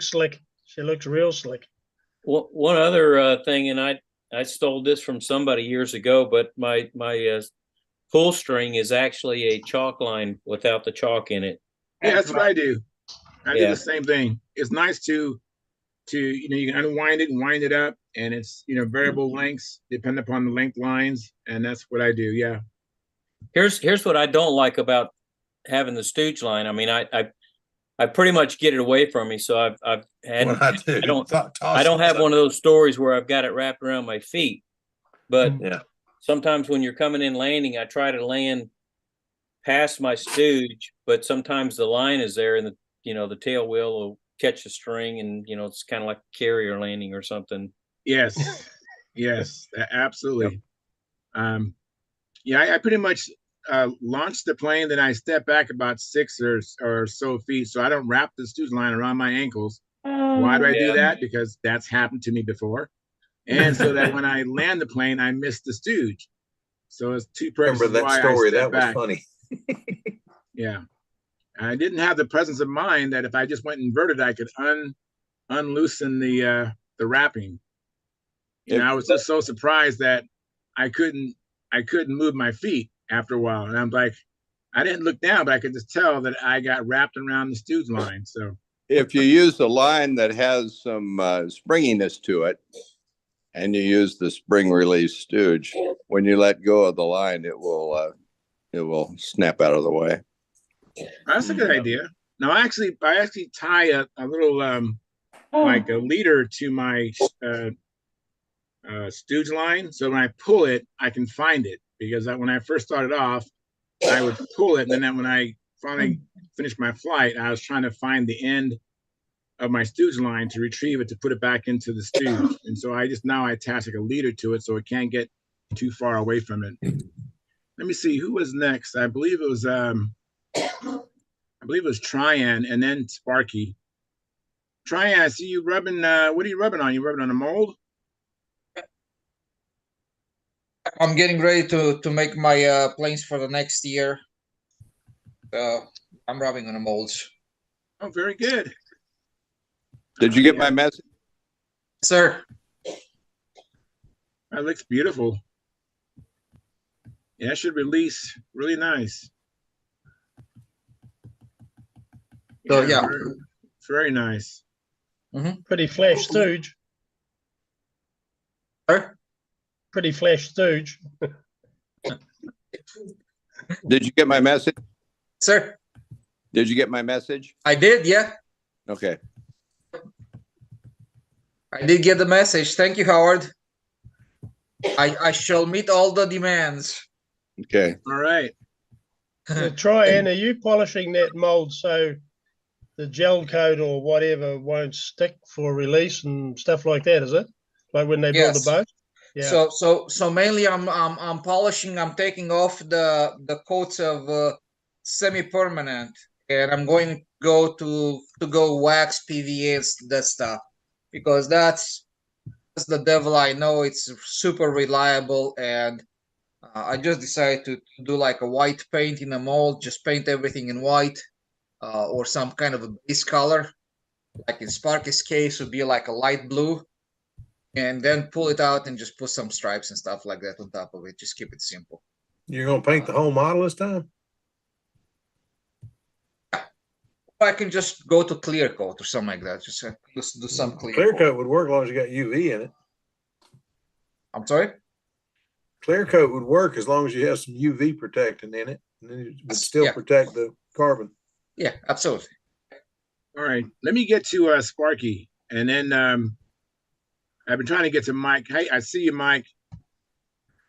slick. She looks real slick. One other thing, and I stole this from somebody years ago, but my pull string is actually a chalk line without the chalk in it. Yeah, that's what I do. I do the same thing. It's nice to you can unwind it and wind it up, and it's variable lengths depending upon the length lines, and that's what I do. Yeah. Here's what I don't like about having the stooge line. I mean, I pretty much get it away from me, so I've had I don't have one of those stories where I've got it wrapped around my feet, but sometimes when you're coming in landing, I try to land past my stooge, but sometimes the line is there, and the tail wheel will catch the string, and it's kind of like a carrier landing or something. Yes, yes, absolutely. I pretty much launch the plane, then I step back about 6 or so feet, so I don't wrap the stooge line around my ankles. Why do I do that? Because that's happened to me before. And so that when I land the plane, I miss the stooge. So it's two purposes. Remember that story? That was funny. Yeah. I didn't have the presence of mind that if I just went inverted, I could unloosen the wrapping. I was just so surprised that I couldn't move my feet after a while. And I'm like, I didn't look down, but I could just tell that I got wrapped around the stooge line. So if you use a line that has some springiness to it, and you use the spring release stooge, when you let go of the line, it will snap out of the way. That's a good idea. Now, I actually tie a little like a leader to my stooge line, so when I pull it, I can find it. Because when I first started off, I would pull it, and then when I finally finished my flight, I was trying to find the end of my stooge line to retrieve it to put it back into the stooge. And so I attach like a leader to it so it can't get too far away from it. Let me see who was next. I believe it was Tryan and then Sparky. Tryan, I see you rubbing. What are you rubbing on? You rubbing on a mold? I'm getting ready to make my planes for the next year. I'm rubbing on the molds. Oh, very good. Did you get my message? Sir. That looks beautiful. Yeah, it should release really nice. So yeah. Very nice. Pretty flash stooge. Sir? Pretty flash stooge. Did you get my message? Sir? Did you get my message? I did, yeah. Okay. I did get the message. Thank you, Howard. I shall meet all the demands. Okay. All right. Tryan, are you polishing that mold so the gel coat or whatever won't stick for release and stuff like that? Is it like when they build a boat? Yeah. So mainly I'm polishing. I'm taking off the coats of semi-permanent, and I'm going to go wax PVA that stuff, because that's the devil I know. It's super reliable, and I just decided to do like a white paint in a mold. Just paint everything in white, or some kind of a base color. Like in Sparky's case, would be like a light blue. And then pull it out and just put some stripes and stuff like that on top of it. Just keep it simple. You're going to paint the whole model this time? I can just go to clear coat or something like that. Just do some clear coat would work as long as you got UV in it. I'm sorry? Clear coat would work as long as you have some UV protecting in it. And then it would still protect the carbon. Yeah, absolutely. All right. Let me get to Sparky. And then I've been trying to get to Mike. Hey, I see you, Mike.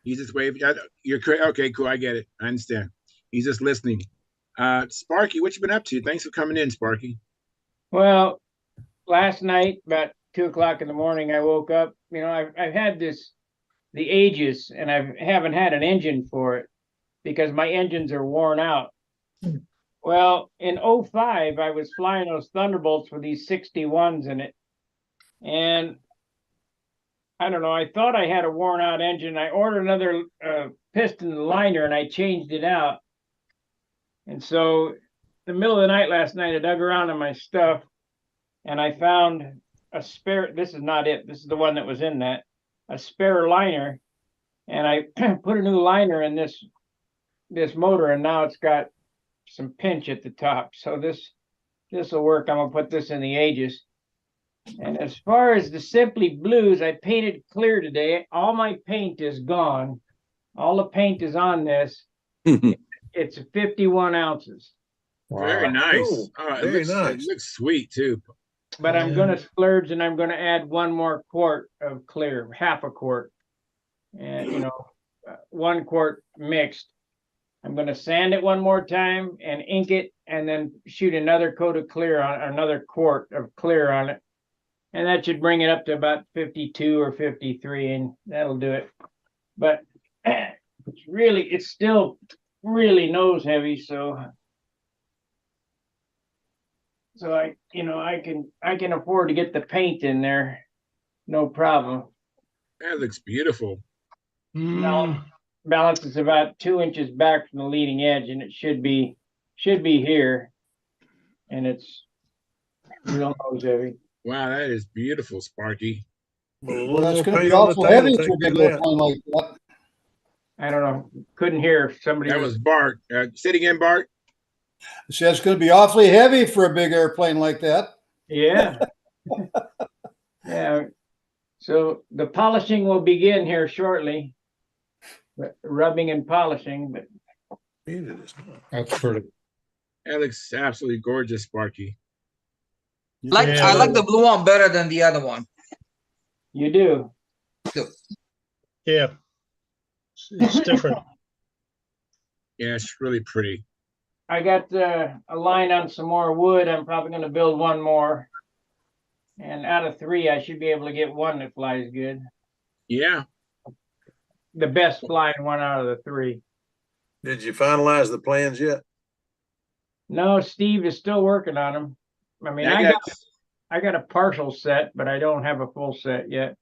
He's just waving. You're okay, cool. I get it. I understand. He's just listening. Sparky, what you been up to? Thanks for coming in, Sparky. Well, last night, about 2 o'clock in the morning, I woke up. I've had the Aegis, and I haven't had an engine for it. because my engines are worn out. Well, in 05, I was flying those Thunderbolts with these 61s in it. And I don't know, I thought I had a worn out engine. I ordered another piston liner and I changed it out. And so, the middle of the night last night, I dug around in my stuff and I found a spare. This is not it. This is the one that was in that. A spare liner. And I put a new liner in this motor, and now it's got some pinch at the top. So this will work. I'm gonna put this in the Aegis. And as far as the Simply Blues, I painted clear today. All my paint is gone. All the paint is on this. It's 51 ounces. Wow. Very nice. Cool. Oh, Very nice. It looks sweet too. But I'm gonna splurge, and I'm gonna add one more quart of clear, half a quart, and 1 quart mixed. I'm going to sand it one more time and ink it, and then shoot another coat of clear on another quart of clear on it. And that should bring it up to about 52 or 53, and that'll do it. But it's still really nose heavy. So I can afford to get the paint in there. No problem. That looks beautiful. Now, balance is about 2 inches back from the leading edge, and it should be here, and it's real nose heavy. Wow, that is beautiful, Sparky. Well, that's going to be awful heavy for a big airplane like that. I don't know. Couldn't hear if somebody. That was Bart. Say it again, Bart. I said it's going to be awfully heavy for a big airplane like that. Yeah. Yeah. So the polishing will begin here shortly. Rubbing and polishing, but that's pretty. That looks absolutely gorgeous, Sparky. I like the blue one better than the other one. You do? Yeah. It's different. Yeah, it's really pretty. I got a line on some more wood. I'm probably going to build one more. And out of 3, I should be able to get one that flies good. Yeah. The best flying one out of the 3. Did you finalize the plans yet? No, Steve is still working on them. I mean, I got a partial set, but I don't have a full set yet.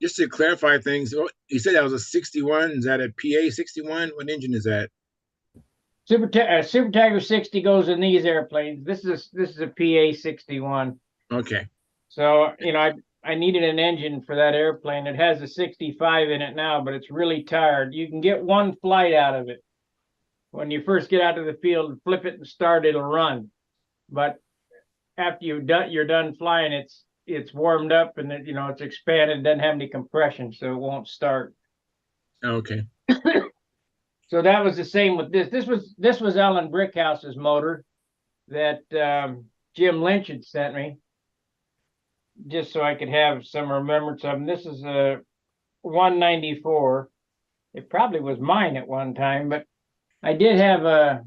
Just to clarify things, you said that was a 61. Is that a PA 61? What engine is that? Super Tiger 60 goes in these airplanes. This is a PA 61. Okay. So I needed an engine for that airplane. It has a 65 in it now, but it's really tired. You can get one flight out of it. When you first get out of the field, flip it and start, it'll run. But after you're done flying, it's warmed up and it's expanded, doesn't have any compression, so it won't start. Okay. So that was the same with this. This was Ellen Brickhouse's motor that Jim Lynch had sent me, just so I could have some remembrance of them. This is a 194. It probably was mine at one time, but I did have an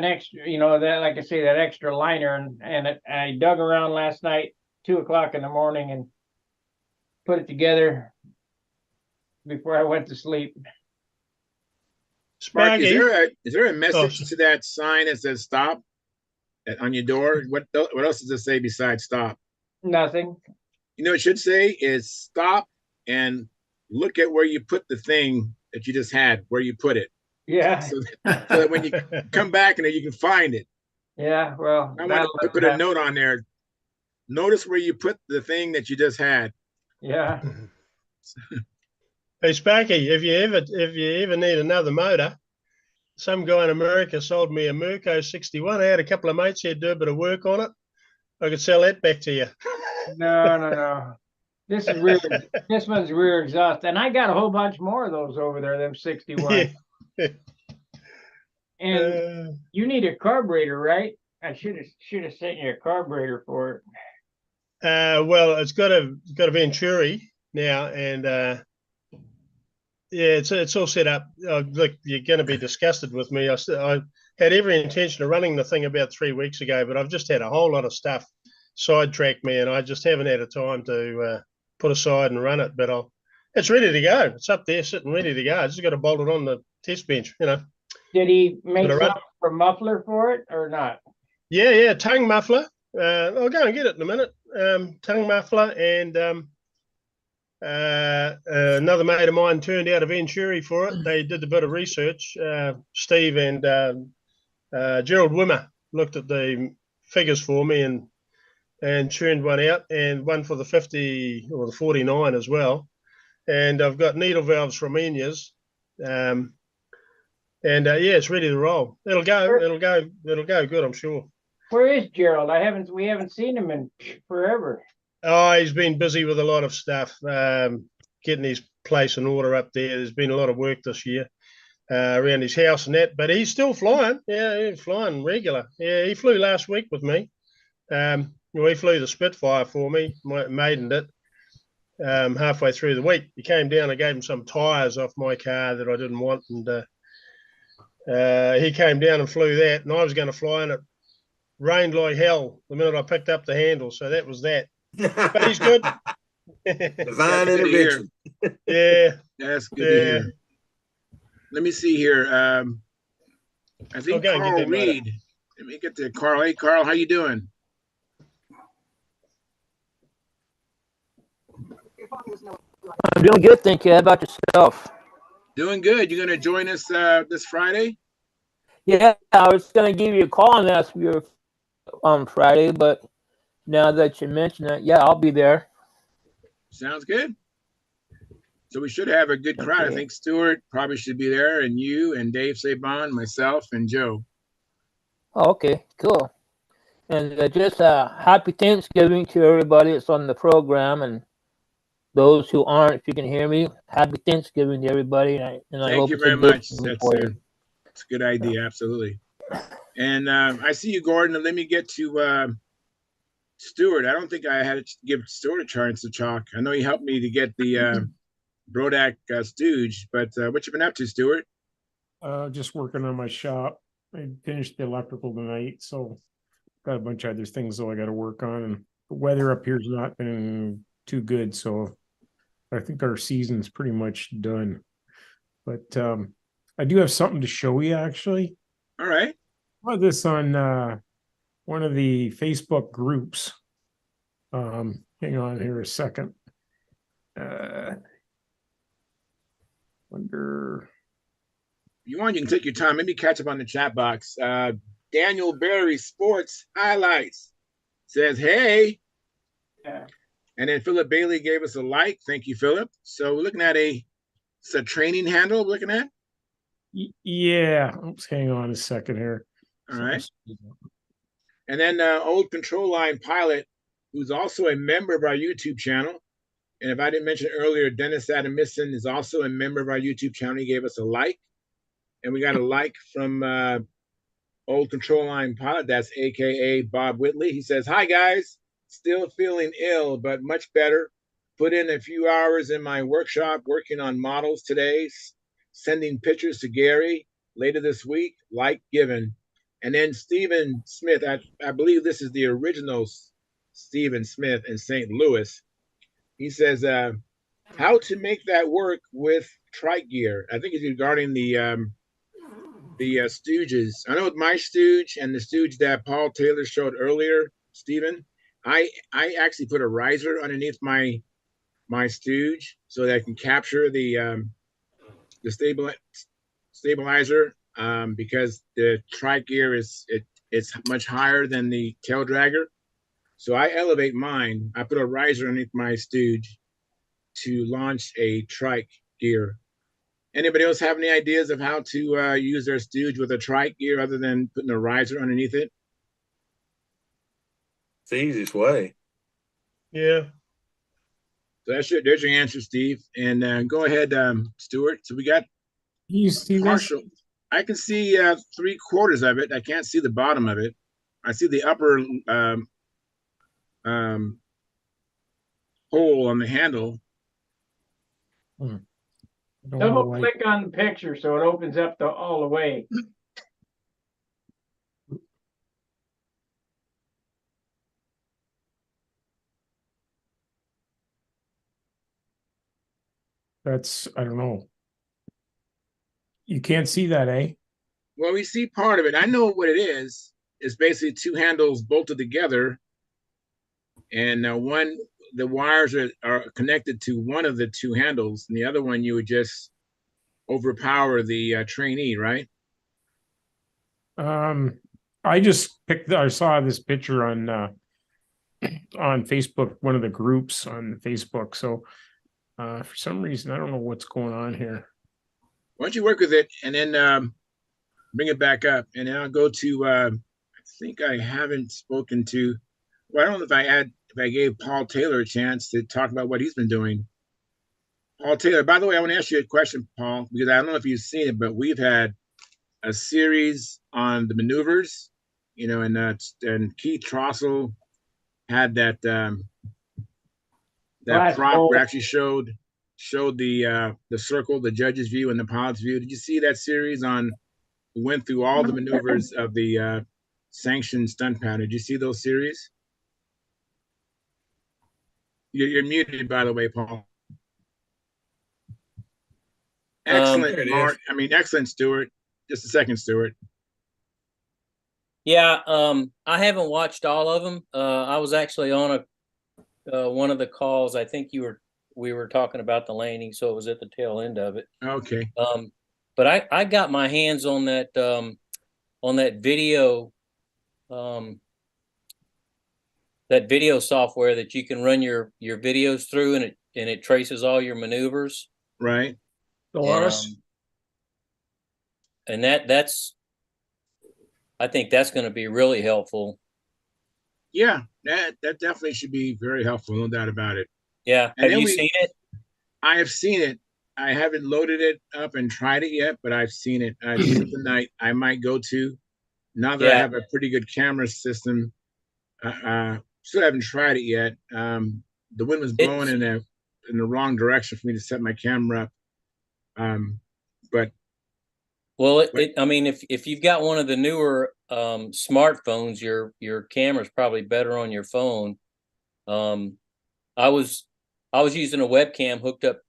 extra, that, like I say, that extra liner, and I dug around last night, 2:00 in the morning, and put it together before I went to sleep. Sparky, is there a message to that sign that says stop on your door? What else does it say besides stop? Nothing. It should say is stop and look at where you put the thing that you just had, where you put it. Yeah. So that when you come back and you can find it. Yeah, well, I want to put a note on there. Notice where you put the thing that you just had. Yeah. Hey Sparky, if you ever need another motor, some guy in America sold me a Merco 61. I had a couple of mates here do a bit of work on it. I could sell that back to you. No. This is rear. This one's rear exhaust, and I got a whole bunch more of those over there. Them 61. Yeah. And you need a carburetor, right? I should have sent you a carburetor for it. Well, it's got a Venturi now, and it's all set up. Look, you're going to be disgusted with me. I had every intention of running the thing about 3 weeks ago, but I've just had a whole lot of stuff sidetrack me, and I just haven't had a time to put aside and run it. But It's ready to go. It's up there sitting ready to go. I just got to bolt it on the test bench, you know. Did he make Got to run. something for muffler for it or not? Yeah, tongue muffler. I'll go and get it in a minute. Tongue muffler and another mate of mine turned out a Venturi for it. They did a bit of research. Steve and Gerald Wimmer looked at the figures for me and churned one out, and one for the 50 or the 49 as well. And I've got needle valves from Enya's. Yeah, it's ready to roll. It'll go good, I'm sure. Where is Gerald? We haven't seen him in forever. Oh, he's been busy with a lot of stuff, getting his place in order up there. There's been a lot of work this year around his house and that, but he's still flying. Yeah, he's flying regular. Yeah, he flew last week with me. He flew the Spitfire for me, maidened it halfway through the week. He came down, I gave him some tyres off my car that I didn't want, and he came down and flew that, and I was going to fly, and it rained like hell the minute I picked up the handle, so that was that. But he's good. Divine intervention. Yeah. That's good to hear. Let me see here. I think Carl Reed. Let me get to Carl. Hey, Carl, how you doing? I'm doing good, thank you. How about yourself? Doing good. You going to join us this Friday? Yeah, I was going to give you a call and ask you on Friday, but now that you mention it, yeah, I'll be there. Sounds good. So we should have a good crowd. I think Stuart probably should be there, and you and Dave Sabon, myself, and Joe. Oh, okay, cool. And just happy Thanksgiving to everybody that's on the program, and those who aren't, if you can hear me, happy Thanksgiving to everybody. And I Thank hope you it's very a good much. one That's for you. a good idea, absolutely. And I see you, Gordon. And let me get to Stuart. I don't think I had to give Stuart a chance to talk. I know he helped me to get the Brodak Stooge, but what you been up to, Stuart? Just working on my shop. I finished the electrical tonight, so got a bunch of other things though I got to work on. And the weather up here's not been too good, so I think our season's pretty much done. But I do have something to show you actually. All right. I saw this on one of the Facebook groups. Hang on here a second. Wonder. If you want, you can take your time. Maybe catch up on the chat box. Daniel Berry Sports Highlights says, hey. Yeah. And then Philip Bailey gave us a like. Thank you, Philip. So we're looking at it's a training handle we're looking at? Yeah. Oops, hang on a second here. All right. And then old control line pilot, who's also a member of our YouTube channel. And if I didn't mention earlier, Dennis Adamison is also a member of our YouTube channel. He gave us a like. And we got a like from old control line pilot. That's AKA Bob Whitley. He says, hi, guys. Still feeling ill, but much better. Put in a few hours in my workshop working on models today. Sending pictures to Gary later this week. Like given. And then Stephen Smith, I believe this is the original Stephen Smith in St. Louis. He says, how to make that work with trike gear. I think it's regarding the Stooges. I know with my Stooge and the Stooge that Paul Taylor showed earlier, Stephen, I actually put a riser underneath my Stooge so that I can capture the stabilizer because the trike gear it's much higher than the tail dragger. So I elevate mine. I put a riser underneath my Stooge to launch a trike gear. Anybody else have any ideas of how to use their Stooge with a trike gear other than putting a riser underneath it? It's the easiest way. Yeah. So there's your answer, Steve. And go ahead, Stuart. So we got you see partial. This? I can see 3/4 of it. I can't see the bottom of it. I see the upper hole on the handle. Double click on the picture so it opens up all the way. That's, I don't know. You can't see that, eh? Well, we see part of it. I know what it is. It's basically two handles bolted together, and the wires are connected to one of the two handles, and the other one you would just overpower the trainee, right? I just I saw this picture on Facebook, one of the groups on Facebook. So for some reason, I don't know what's going on here. Why don't you work with it and then bring it back up, and then I'll go to. I think I haven't spoken to. Well, I don't know if I gave Paul Taylor a chance to talk about what he's been doing. Paul Taylor, by the way, I want to ask you a question, Paul, because I don't know if you've seen it, but we've had a series on the maneuvers, and Keith Trossel had that prop where actually showed the circle, the judge's view, and the pilot's view. Did you see that series on? We went through all the maneuvers of the sanctioned stunt pattern. Did you see those series? You're muted, by the way, Paul. Excellent, Mark. I mean, excellent, Stuart. Just a second, Stuart. Yeah, I haven't watched all of them. I was actually on one of the calls. I think we were talking about the landing, so it was at the tail end of it. Okay. But I got my hands on that video software that you can run your videos through, and it traces all your maneuvers. Right. And that's I think that's going to be really helpful. Yeah, that definitely should be very helpful, no doubt about it. Yeah. And have you seen it? I have seen it. I haven't loaded it up and tried it yet, but I've seen it. It's something I might go to. Now that I have a pretty good camera system, still haven't tried it yet. The wind was blowing in the wrong direction for me to set my camera up. But I mean, if you've got one of the newer smartphones, your camera's probably better on your phone. I was using a webcam hooked up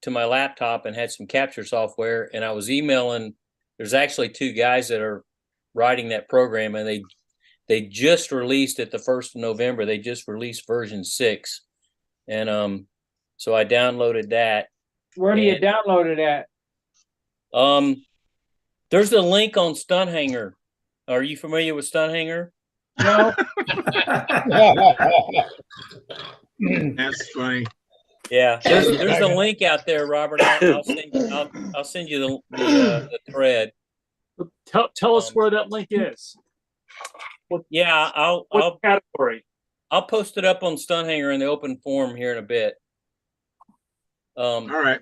to my laptop and had some capture software, and I was emailing. There's actually two guys that are writing that program, and they just released it the 1st of November. They just released version 6, and so I downloaded that. Where do you download it at? There's a link on Stunthangar. Are you familiar with Stunthangar? No. That's funny. Yeah, there's a link out there, Robert. I'll send you the thread. Tell us where that link is. Yeah, what category? I'll post it up on Stunthangar in the open forum here in a bit. All right.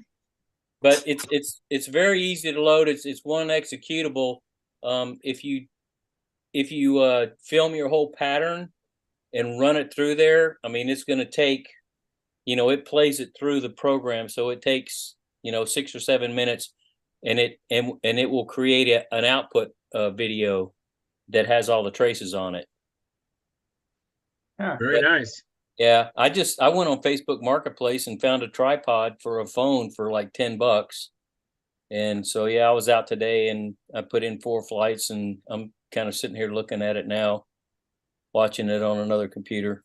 But it's very easy to load. It's one executable. If you film your whole pattern and run it through there, I mean, it's going to take, it plays it through the program, so it takes 6 or 7 minutes, and it will create an output video that has all the traces on it. Very nice. Yeah, I went on Facebook Marketplace and found a tripod for a phone for like $10. And so, yeah, I was out today and I put in 4 flights, and I'm kind of sitting here looking at it now, watching it on another computer.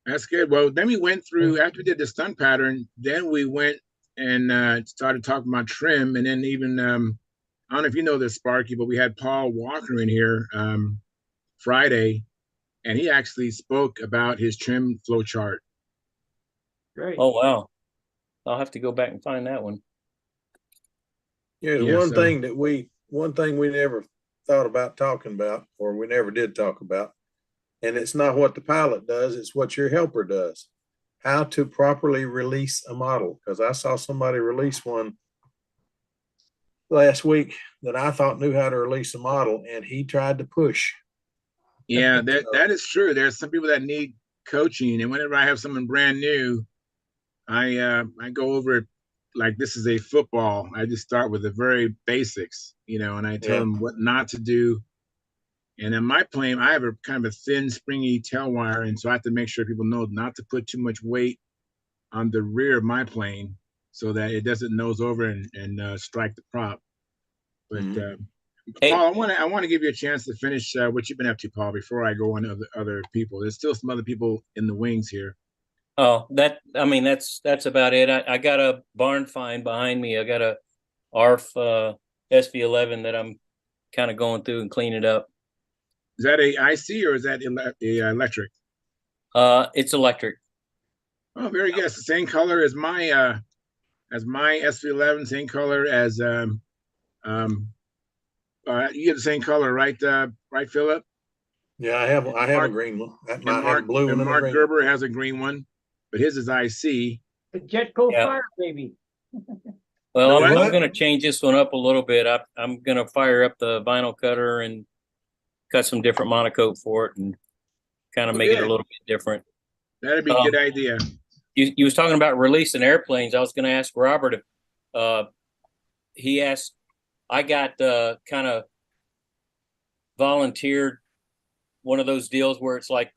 That's good. Well, then we went through, after we did the stunt pattern, then we went and started talking about trim. And then even, I don't know if you know this, Sparky, but we had Paul Walker in here Friday, and he actually spoke about his trim flow chart. Great. Oh, wow. I'll have to go back and find that one. Yeah, one thing we never thought about talking about, or we never did talk about, and it's not what the pilot does, it's what your helper does. How to properly release a model. Because I saw somebody release one last week that I thought knew how to release a model, and he tried to push. Yeah, that is true. There's some people that need coaching, and whenever I have someone brand new, I go over it like this is a football. I just start with the very basics, and I tell them what not to do. And in my plane, I have a kind of a thin, springy tail wire, and so I have to make sure people know not to put too much weight on the rear of my plane so that it doesn't nose over and strike the prop. But Hey. Paul, I want to give you a chance to finish what you've been up to, Paul, before I go on to other people. There's still some other people in the wings here. Oh, that's about it. I got a barn find behind me. I got a ARF SV11 that I'm kind of going through and cleaning up. Is that a IC or is that electric? It's electric. Oh, very good. It's the same color as my SV11, same color as you have the same color, right? Right, Philip? Yeah, I have a green one. That might have a blue one and a Mark green Gerber has a green one, but his is IC. The Jetco Yeah. Fire, baby. Well, No, I'm going to change this one up a little bit. I'm going to fire up the vinyl cutter and cut some different monocoat for it and kind of make it a little bit different. That'd be a good idea. You was talking about releasing airplanes. I was going to ask Robert if he asked. I got kind of volunteered one of those deals where it's like,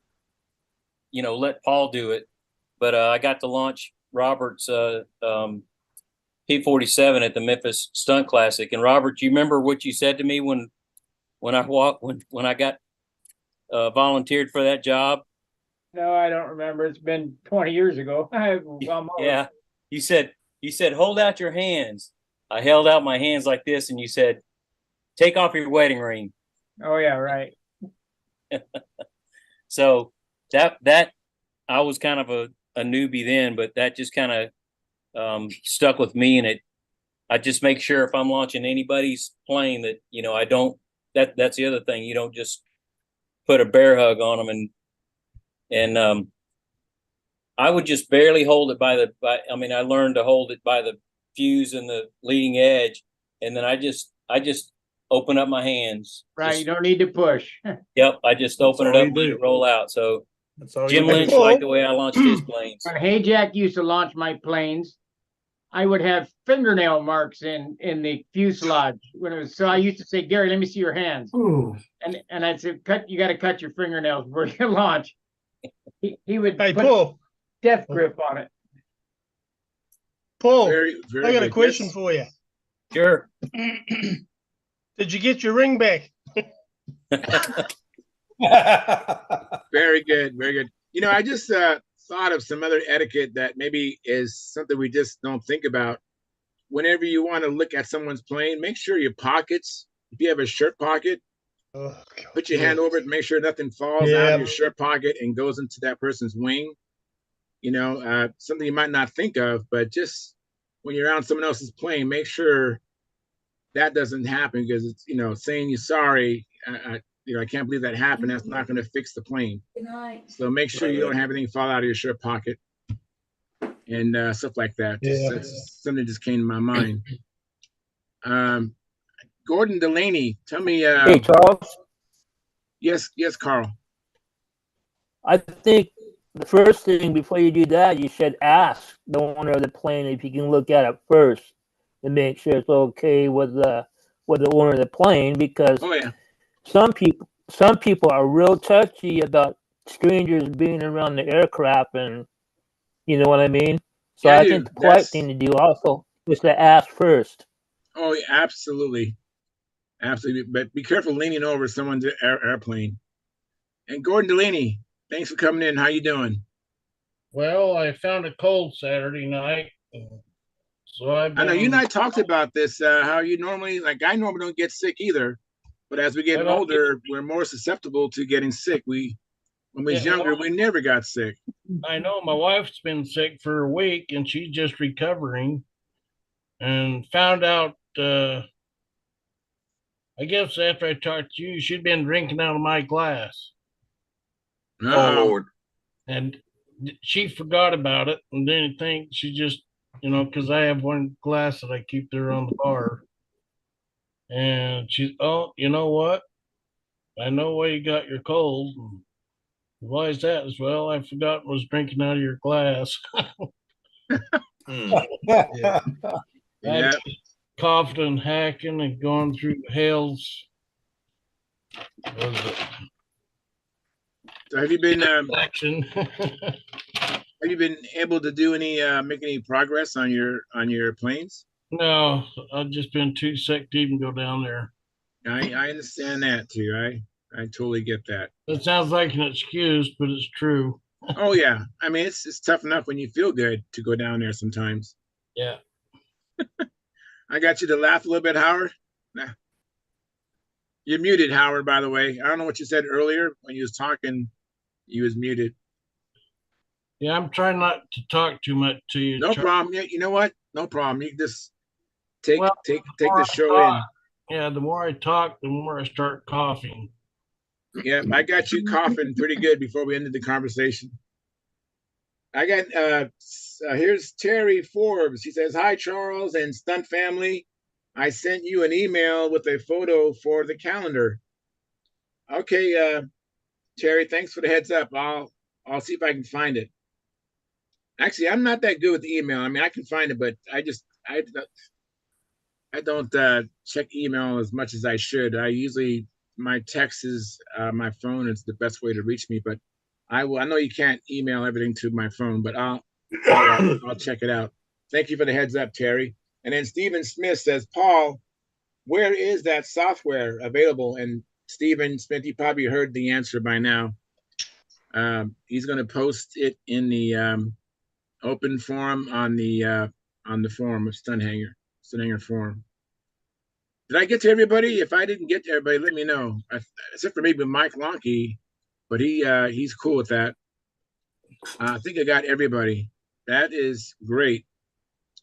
let Paul do it. But I got to launch Robert's P-47 at the Memphis Stunt Classic. And Robert, you remember what you said to me when I got volunteered for that job? No, I don't remember. It's been 20 years ago. Yeah. You said, hold out your hands. I held out my hands like this, and you said, take off your wedding ring. Oh yeah, right. So that I was kind of a newbie then, but that just kind of stuck with me, and I just make sure if I'm launching anybody's plane that I don't. That's the other thing. You don't just put a bear hug on them, and I would just barely hold it by I learned to hold it by the fuse and the leading edge, and then I just open up my hands. Right, you don't need to push. Yep, I just open it up and let it roll out. So Jim Lynch liked the way I launched his planes. When Hayjack used to launch my planes, I would have fingernail marks in the fuselage when it was. So I used to say, Gary, let me see your hands. Ooh. And I'd say, you got to cut your fingernails before you launch. He would Hey, put Paul. death grip on it. Paul, very I got a good. question Yes. for you. Sure. Did you get your ring back? Very good, very good. I just thought of some other etiquette that maybe is something we just don't think about. Whenever you want to look at someone's plane, make sure your pockets, if you have a shirt pocket, put your hand over it, make sure nothing falls out of your shirt pocket and goes into that person's wing. Something you might not think of, but just when you're on someone else's plane, make sure that doesn't happen, because it's, saying you're sorry, I can't believe that happened. That's not going to fix the plane. So make sure you don't have anything fall out of your shirt pocket and stuff like that. That's something that just came to my mind. Gordon Delaney, tell me. Hey, Charles. Yes, Carl. I think the first thing before you do that, you should ask the owner of the plane if you can look at it first to make sure it's okay with the owner of the plane, because some people are real touchy about strangers being around the aircraft, and you know what I mean. So I think the polite thing to do also is to ask first. Oh, yeah, absolutely. But be careful leaning over someone's airplane. And Gordon Delaney, thanks for coming in. How you doing? Well, I found a cold Saturday night, so I know you and I talked about this. How you normally, I normally don't get sick either, but as we get older, we're more susceptible to getting sick. When we was younger, we never got sick. I know my wife's been sick for a week, and she's just recovering, and found out. I guess after I talked to you, she'd been drinking out of my glass. Oh, Lord. And she forgot about it and didn't think. She just, because I have one glass that I keep there on the bar. And she's, oh, you know what? I know why you got your cold. Why is that? As well, I forgot I was drinking out of your glass. Yeah. Coughed and hacking and going through Hales. So have you been? Have you been able to do any make any progress on your planes? No, I've just been too sick to even go down there. I understand that too. I totally get that. It sounds like an excuse, but it's true. Oh yeah, I mean it's tough enough when you feel good to go down there sometimes. Yeah. I got you to laugh a little bit, Howard. Nah. You're muted, Howard. By the way, I don't know what you said earlier when you was talking. You was muted. Yeah, I'm trying not to talk too much to you. No problem. Yeah, you know what? No problem. You can just take Well, take the take more the I show talk, in. yeah, the more I talk, the more I start coughing. Yeah, I got you coughing pretty good before we ended the conversation. I got here's Terry Forbes. He says, "Hi Charles and Stunt family. I sent you an email with a photo for the calendar." Okay, Terry, thanks for the heads up. I'll see if I can find it. Actually, I'm not that good with the email. I mean, I can find it, but I don't check email as much as I should. I usually my text is my phone is the best way to reach me, but I will. I know you can't email everything to my phone, but I'll check it out. Thank you for the heads up, Terry. And then Stephen Smith says, Paul, where is that software available? And Stephen Smith, you probably heard the answer by now. He's going to post it in the open forum on the forum of Stunthangar forum. Did I get to everybody? If I didn't get to everybody, let me know. Except for maybe Mike Lonkey, but he's cool with that. I think I got everybody. That is great,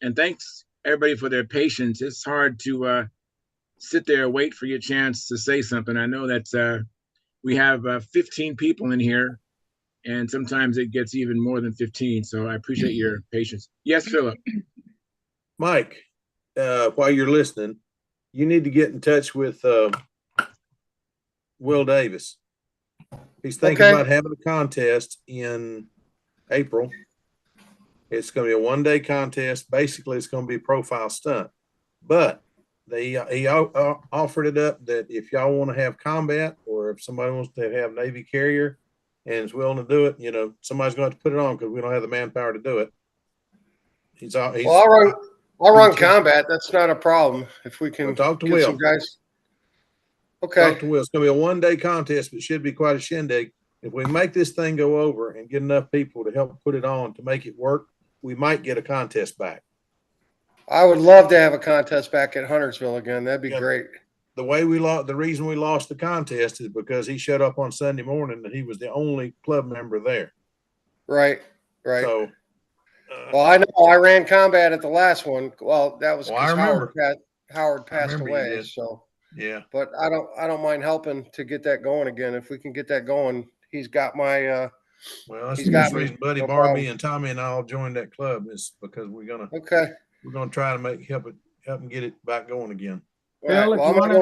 and thanks everybody for their patience. It's hard to sit there and wait for your chance to say something. I know that we have 15 people in here, and sometimes it gets even more than 15. So I appreciate your patience. Yes, Philip. Mike, while you're listening, you need to get in touch with Will Davis. He's thinking about having a contest in April. It's going to be a one-day contest. Basically, it's going to be a profile stunt. But he offered it up that if y'all want to have combat, or if somebody wants to have Navy carrier and is willing to do it, somebody's going to have to put it on because we don't have the manpower to do it. Well, I'll run combat. That's not a problem. If we can talk to get Will. some guys. Okay. Talk to Will. It's going to be a one-day contest, but it should be quite a shindig. If we make this thing go over and get enough people to help put it on to make it work, we might get a contest back. I would love to have a contest back at Huntersville again. That'd be great. The reason we lost the contest is because he showed up on Sunday morning and he was the only club member there. Right. So, well, I know I ran combat at the last one. Well, that was because Howard passed away. So yeah. But I don't mind helping to get that going again. If we can get that going, he's got my well, that's the reason Buddy Barbie and Tommy and I'll join that club is because we're gonna try to help him get it back going again. Right. Well, I'm gonna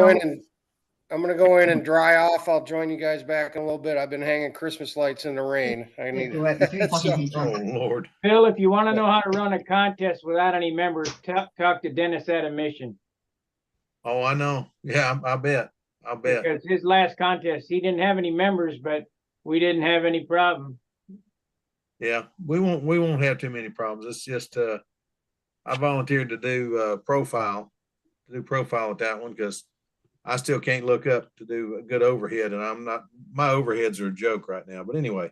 go in and dry off. I'll join you guys back in a little bit. I've been hanging Christmas lights in the rain. I need oh Lord. Phil, if you want to know how to run a contest without any members, talk to Dennis at a mission. Oh, I know. Yeah, I bet. Because his last contest, he didn't have any members, but we didn't have any problem. Yeah, we won't have too many problems. It's just I volunteered to do profile at that one because I still can't look up to do a good overhead, and my overheads are a joke right now. But anyway,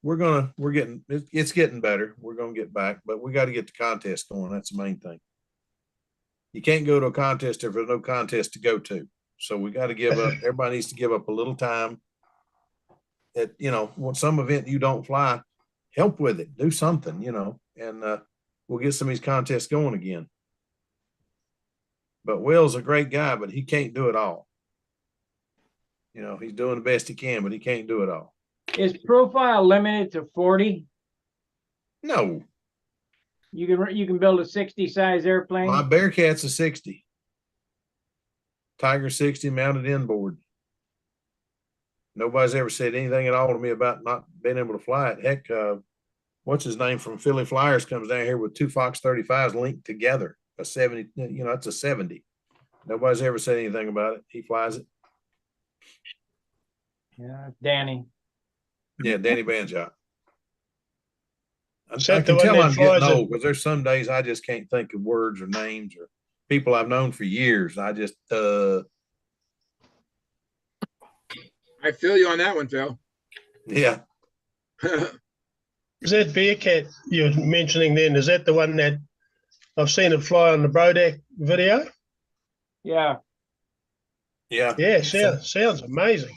it's getting better. We're gonna get back, but we got to get the contest going. That's the main thing. You can't go to a contest if there's no contest to go to. So we got to give up. Everybody needs to give up a little time. At when some event you don't fly, help with it. Do something, and we'll get some of these contests going again. But Will's a great guy, but he can't do it all. He's doing the best he can, but he can't do it all. Is profile limited to 40? No. You can build a 60 size airplane. My Bearcat's a 60. Tiger 60 mounted inboard. Nobody's ever said anything at all to me about not being able to fly it. Heck, what's his name from Philly Flyers comes down here with two Fox 35s linked together. A 70, that's a 70. Nobody's ever said anything about it. He flies it. Yeah, Danny. Yeah, Danny Banjot. I can tell I'm getting old because there's some days I just can't think of words or names or people I've known for years. I just I feel you on that one, Phil. Yeah. Is that Bearcat you're mentioning then? Is that the one that I've seen it fly on the Brodak video? Yeah. Yeah. Yeah, sounds amazing.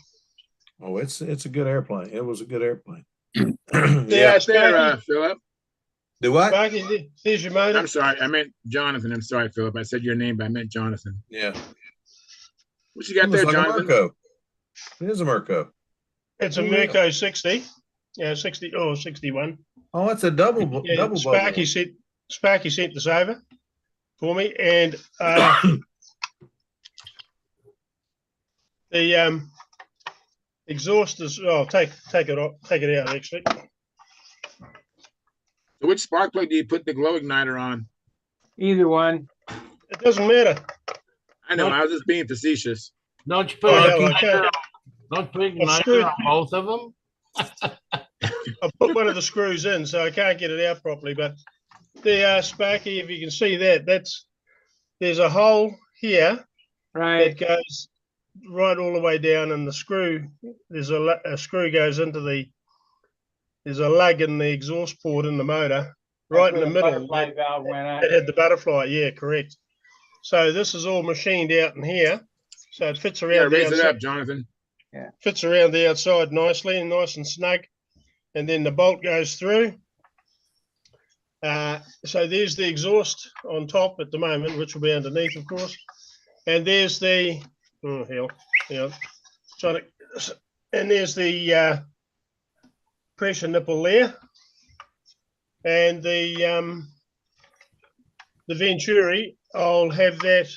Oh, it's a good airplane. It was a good airplane. Yeah, there, Philip. Do what? Sparky, there's your motor. I'm sorry, I meant Jonathan. I'm sorry, Philip. I said your name, but I meant Jonathan. Yeah. What you got there, like Jonathan? A Mirko. It is a Mirko. It's a Mirko 60. Yeah, 60 or 61. Oh, it's a double double Sparky sent this over for me, and the exhaust is. Oh, take it out actually. So which spark plug do you put the glow igniter on? Either one. It doesn't matter. I know. I was just being facetious. Don't you put igniter on both of them? I put one of the screws in, so I can't get it out properly. But the Sparky, if you can see that, there's a hole here, right, that goes right all the way down, and the screw. There's a screw goes into the. There's a lug in the exhaust port in the motor, right in the middle. Butterfly valve went out. It had the butterfly. Yeah, correct. So this is all machined out in here, so it fits around. Yeah, raise it up, Jonathan. Yeah, fits around the outside nicely and nice and snug, and then the bolt goes through. So there's the exhaust on top at the moment, which will be underneath, of course, and there's the and there's the pressure nipple there, and the Venturi. I'll have that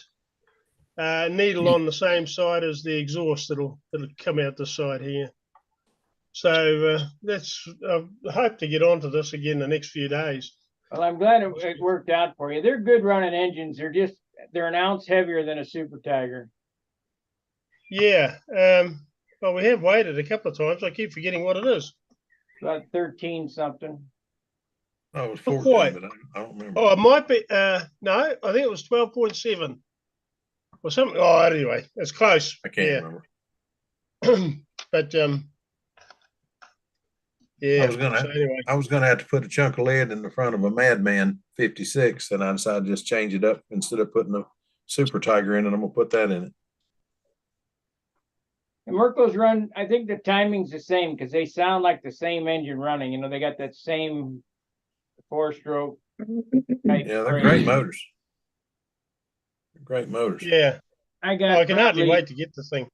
needle on the same side as the exhaust. It'll come out this side here. So I hope to get onto this again the next few days. Well, I'm glad it worked out for you. They're good running engines. They're an ounce heavier than a Super Tiger. Yeah. Well, we have waited a couple of times. I keep forgetting what it is. About 13 something. Oh, it was 14, but I don't remember. Oh, it might be. No, I think it was 12.7 or something. Oh, anyway, it's close. I can't remember. But yeah. I was gonna have to put a chunk of lead in the front of a Madman 56, and I decided to just change it up instead of putting a Super Tiger in it. I'm gonna put that in it. And Mirko's run, I think the timing's the same because they sound like the same engine running. You know, they got that same 4-stroke. Yeah, they're great motors. Great motors. Yeah. I can hardly wait to get the thing.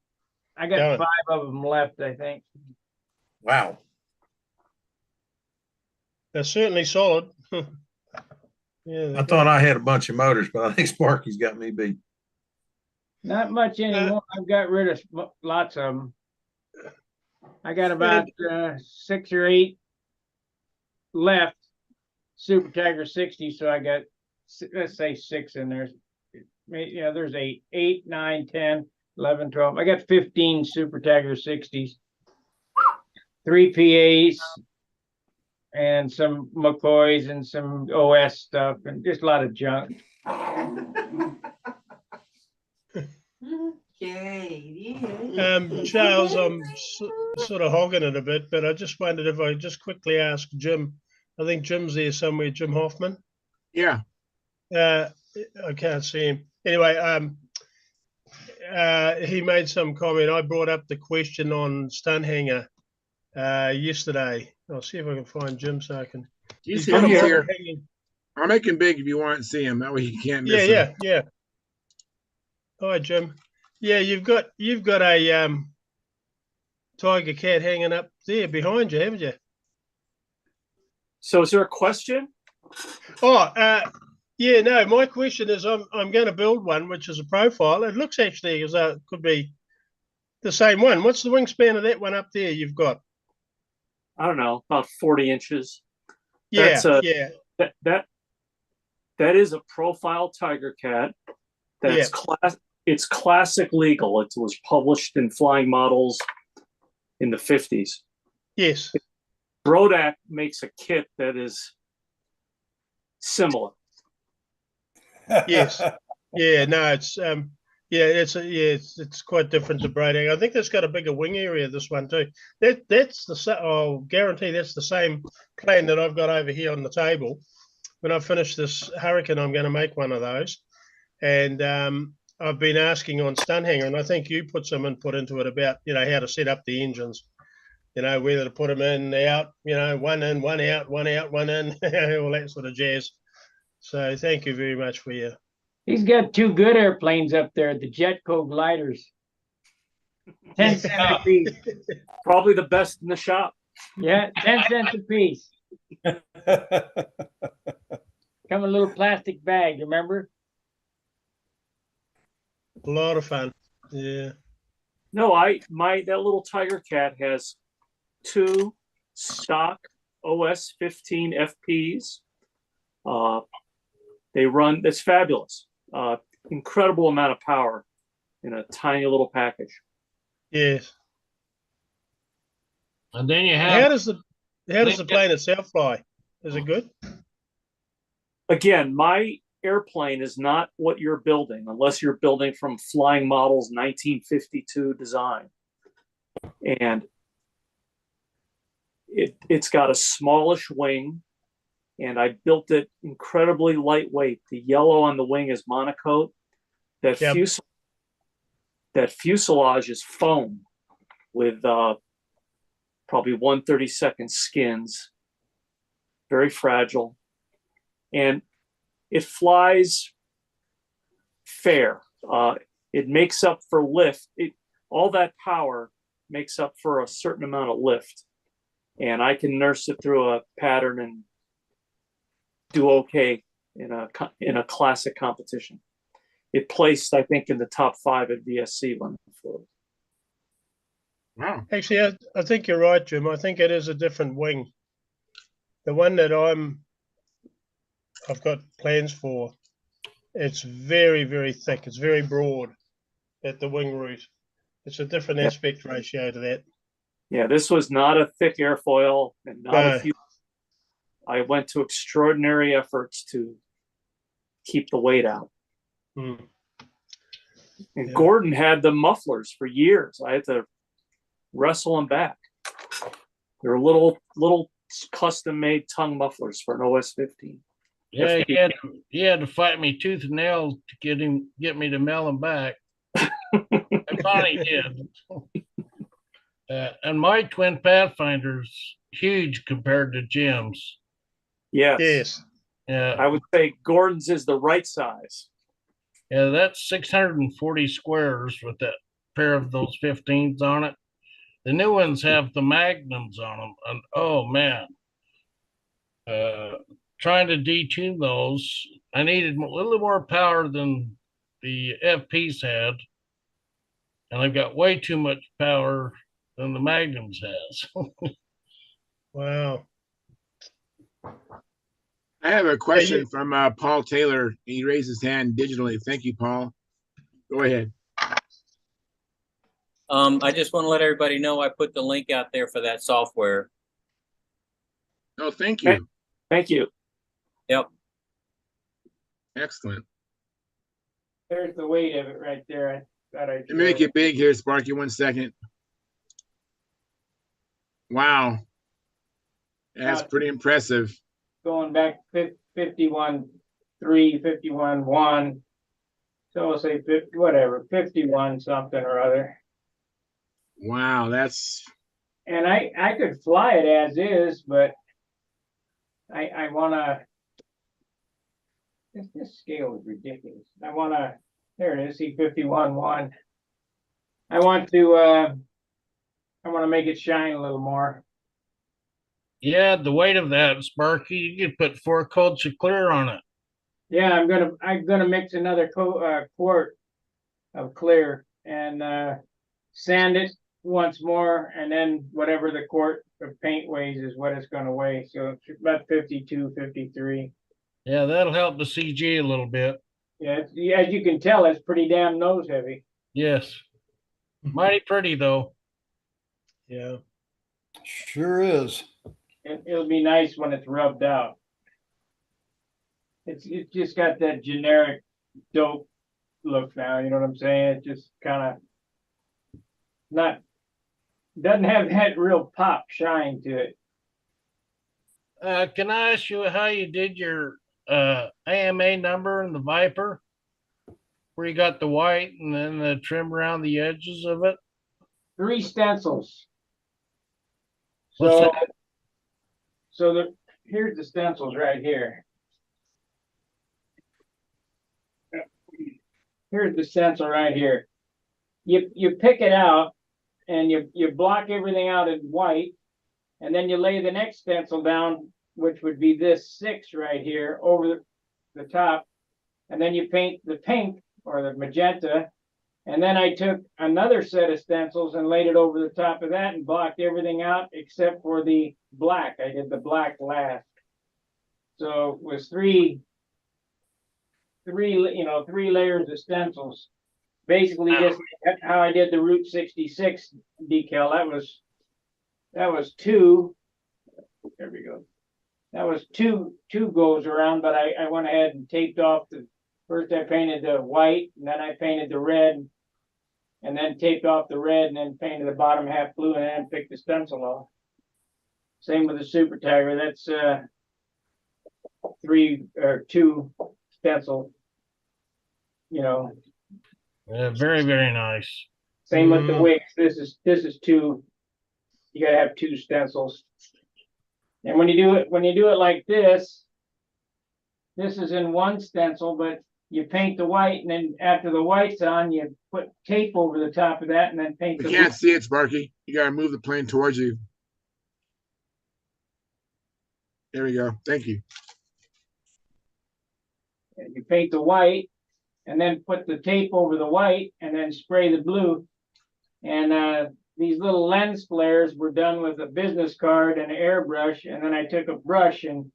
I got 5 of them left, I think. Wow. They're certainly solid. Yeah. I thought I had a bunch of motors, but I think Sparky's got me beat. Not much anymore. I've got rid of lots of them. I got about 6 or 8 left. Super Tiger 60, so I got, let's say 6 in there. Yeah, there's 8, 9, 10, 11, 12. I got 15 Super Tiger 60s, 3 PAs, and some McCoys and some OS stuff, and just a lot of junk. Charles, I'm sort of hogging it a bit, but I just wondered if I just quickly ask Jim. I think Jim's there somewhere, Jim Hoffman. Yeah. I can't see him. Anyway, he made some comment. I brought up the question on Stunthangar yesterday. I'll see if I can find Jim so I can. He's here. I'll make him big if you want to see him. That way he can't miss him. Yeah. Hi, Jim. Yeah, you've got a Tiger Cat hanging up there behind you, haven't you? So is there a question? Oh, yeah, no, my question is I'm going to build one, which is a profile. It looks actually as though it could be the same one. What's the wingspan of that one up there you've got? I don't know, about 40 inches. Yeah, That is a profile Tiger Cat. That's it's classic legal. It was published in Flying Models in the 50s. Yes. Brodak makes a kit that is similar. Yes. Yeah. No, it's quite different to braiding. I think that's got a bigger wing area. This one too. That's the I'll guarantee that's the same plan that I've got over here on the table. When I finish this Hurricane, I'm going to make one of those, and I've been asking on Stunthangar, and I think you put some input into it about how to set up the engines. Whether to put them in, out, one in, one out, one out, one in, all that sort of jazz. So thank you very much for your. He's got two good airplanes up there, the Jetco gliders. 10 cents a piece. Probably the best in the shop. Yeah, 10 cents a piece. Come in a little plastic bag, remember? A lot of fun. Yeah. No, that little Tiger Cat has 2 stock OS 15 FPs. They run, it's fabulous. Incredible amount of power in a tiny little package. Yes. And then you have. How does the plane itself fly? Is it good? Again, my airplane is not what you're building, unless you're building from Flying Models 1952 design. And it's got a smallish wing, and I built it incredibly lightweight. The yellow on the wing is monocoat. That fuselage is foam with probably 1/32 skins, very fragile, and it flies fair. It makes up for lift. All that power makes up for a certain amount of lift, and I can nurse it through a pattern and do okay in a classic competition. It placed, I think, in the top 5 at VSC when it flew. Wow. Actually, I think you're right, Jim. I think it is a different wing. The one that I've got plans for, it's very, very thick. It's very broad at the wing root. It's a different aspect ratio to that. Yeah, this was not a thick airfoil and not a few. I went to extraordinary efforts to keep the weight out. Mm. And Gordon had the mufflers for years. I had to wrestle them back. They're little custom made tongue mufflers for an OS 15. Yeah, he had to fight me tooth and nail to get me to mail them back. I thought he did. And my twin Pathfinder's huge compared to Jim's. Yes. Yeah. I would say Gordon's is the right size. Yeah, that's 640 squares with that pair of those 15s on it. The new ones have the magnums on them, and oh man, trying to detune those, I needed a little more power than the FPs had, and I've got way too much power than the magnums has. Wow. I have a question from Paul Taylor. He raised his hand digitally. Thank you, Paul. Go ahead. I just want to let everybody know I put the link out there for that software. Oh, thank you. Thank you. Yep. Excellent. There's the weight of it right there. Let me make it big here, Sparky. 1 second. Wow. That's pretty impressive. Going back 51.3, 51.1. So we'll say 50, whatever, 51 something or other. Wow, that's. And I could fly it as is, but I want to. This scale is ridiculous. I want to. There it is. See 51.1. I want to make it shine a little more. Yeah, the weight of that, Sparky, you could put 4 coats of clear on it. Yeah, I'm gonna mix another quart of clear and sand it once more, and then whatever the quart of paint weighs is what it's going to weigh. So it's about 52, 53. Yeah, that'll help the CG a little bit. Yeah, as you can tell, it's pretty damn nose heavy. Yes. Mighty pretty, though. Yeah. Sure is. It'll be nice when it's rubbed out. It's just got that generic dope look now. You know what I'm saying? It just kind of not doesn't have that real pop shine to it. Can I ask you how you did your AMA number in the Viper? Where you got the white and then the trim around the edges of it? 3 stencils. What's So, that? here's the stencils right here. Here's the stencil right here. You pick it out and you block everything out in white, and then you lay the next stencil down, which would be this 6 right here, over the top, and then you paint the pink or the magenta, and then I took another set of stencils and laid it over the top of that and blocked everything out except for the black. I did the black last. So it was three layers of stencils. Basically just how I did the Route 66 decal. That was 2. There we go. That was two goes around, but I went ahead and taped off first I painted the white, and then I painted the red, and then taped off the red, and then painted the bottom half blue, and then picked the stencil off. Same with the Super Tiger. That's 2 stencil. You know. Very, very nice. Same with the wigs. This is 2. You gotta have 2 stencils. And when you do it like this is in 1 stencil, but you paint the white, and then after the white's on, you put tape over the top of that, and then paint We can't see it, Sparky. You gotta move the plane towards you. There we go. Thank you. You paint the white, and then put the tape over the white, and then spray the blue. And these little lens flares were done with a business card and an airbrush, and then I took a brush and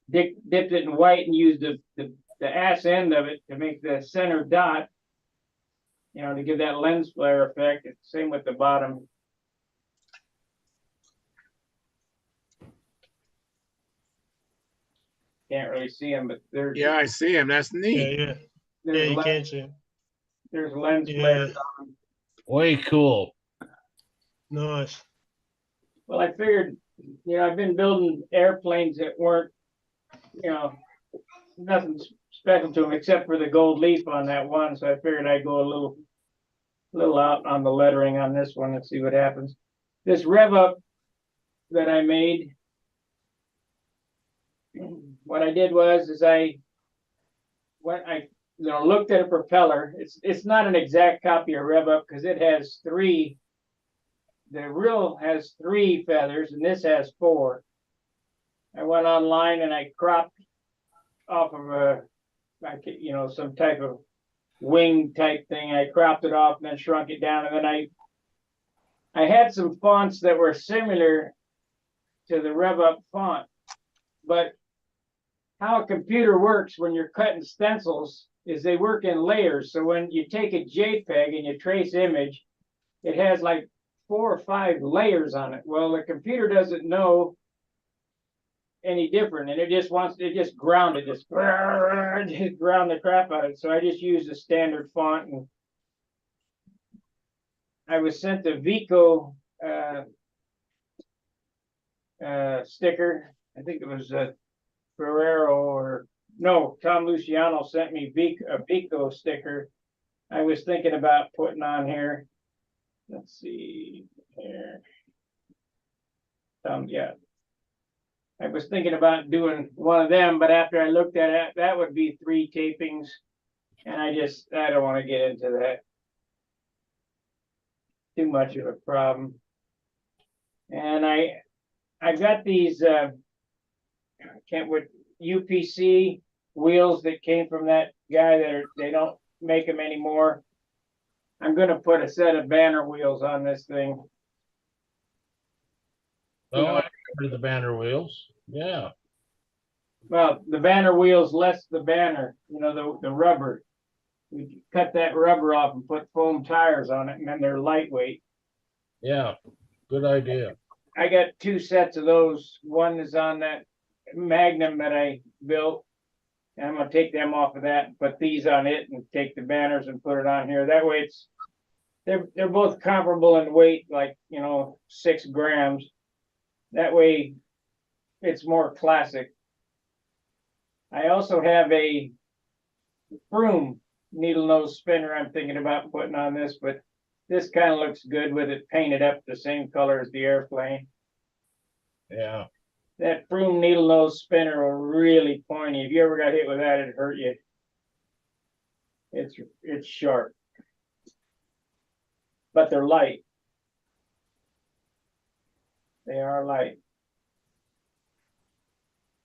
dipped it in white and used the ass end of it to make the center dot, to give that lens flare effect. It's same with the bottom. Can't really see them, but there's... Yeah, I see him. That's neat. Yeah, you can see him. There's lens flares on them. Way cool. Nice. Well, I figured, I've been building airplanes that weren't, nothing special to them except for the gold leaf on that one. So I figured I'd go a little out on the lettering on this one and see what happens. This rev up that I made, what I did was I looked at a propeller. It's not an exact copy of rev up because it has 3. The real has 3 feathers, and this has 4. I went online and I cropped off of some type of wing type thing. I cropped it off and then shrunk it down, and then I had some fonts that were similar to the Rev Up font, but how a computer works when you're cutting stencils is they work in layers. So when you take a JPEG and you trace image, it has like 4 or 5 layers on it. Well, the computer doesn't know any different, and it just ground it, just ground the crap out of it. So I just used a standard font, and I was sent a Vico sticker. I think it was Ferrero or no, Tom Luciano sent me a Vico sticker. I was thinking about putting on here. Let's see here. Yeah. I was thinking about doing one of them, but after I looked at it, that would be 3 tapings. And I don't want to get into that. Too much of a problem. And I got these UPC wheels that came from that guy they don't make them anymore. I'm going to put a set of banner wheels on this thing. Oh, I remember the banner wheels. Yeah. Well, the banner wheels less the banner, the rubber. We cut that rubber off and put foam tires on it, and then they're lightweight. Yeah, good idea. I got 2 sets of those. One is on that Magnum that I built, And I'm gonna take them off of that and put these on it and take the banners and put it on here. That way they're both comparable in weight, like 6 grams. That way it's more classic. I also have a Froome needle nose spinner I'm thinking about putting on this, but this kind of looks good with it painted up the same color as the airplane. Yeah. That Froome needle nose spinner are really pointy. If you ever got hit with that, it'd hurt you. It's sharp, but they're light. They are light.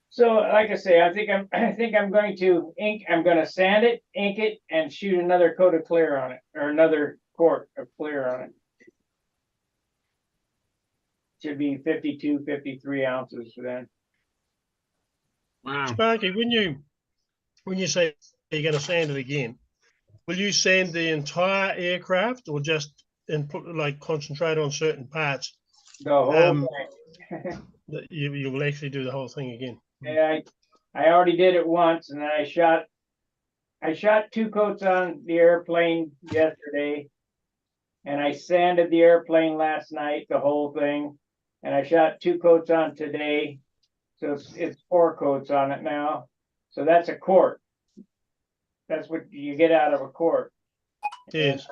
So, like I say, I think I'm going to I'm going to sand it, ink it, and shoot another coat of clear on it, or another quart of clear on it. Should be 52, 53 ounces then. Wow. Sparky, when you say you're going to sand it again, will you sand the entire aircraft or just concentrate on certain parts? The whole thing. You will actually do the whole thing again. Yeah, I already did it once, and then I shot 2 coats on the airplane yesterday, and I sanded the airplane last night, the whole thing, and I shot 2 coats on today, so it's 4 coats on it now. So that's a quart. That's what you get out of a quart. Yes.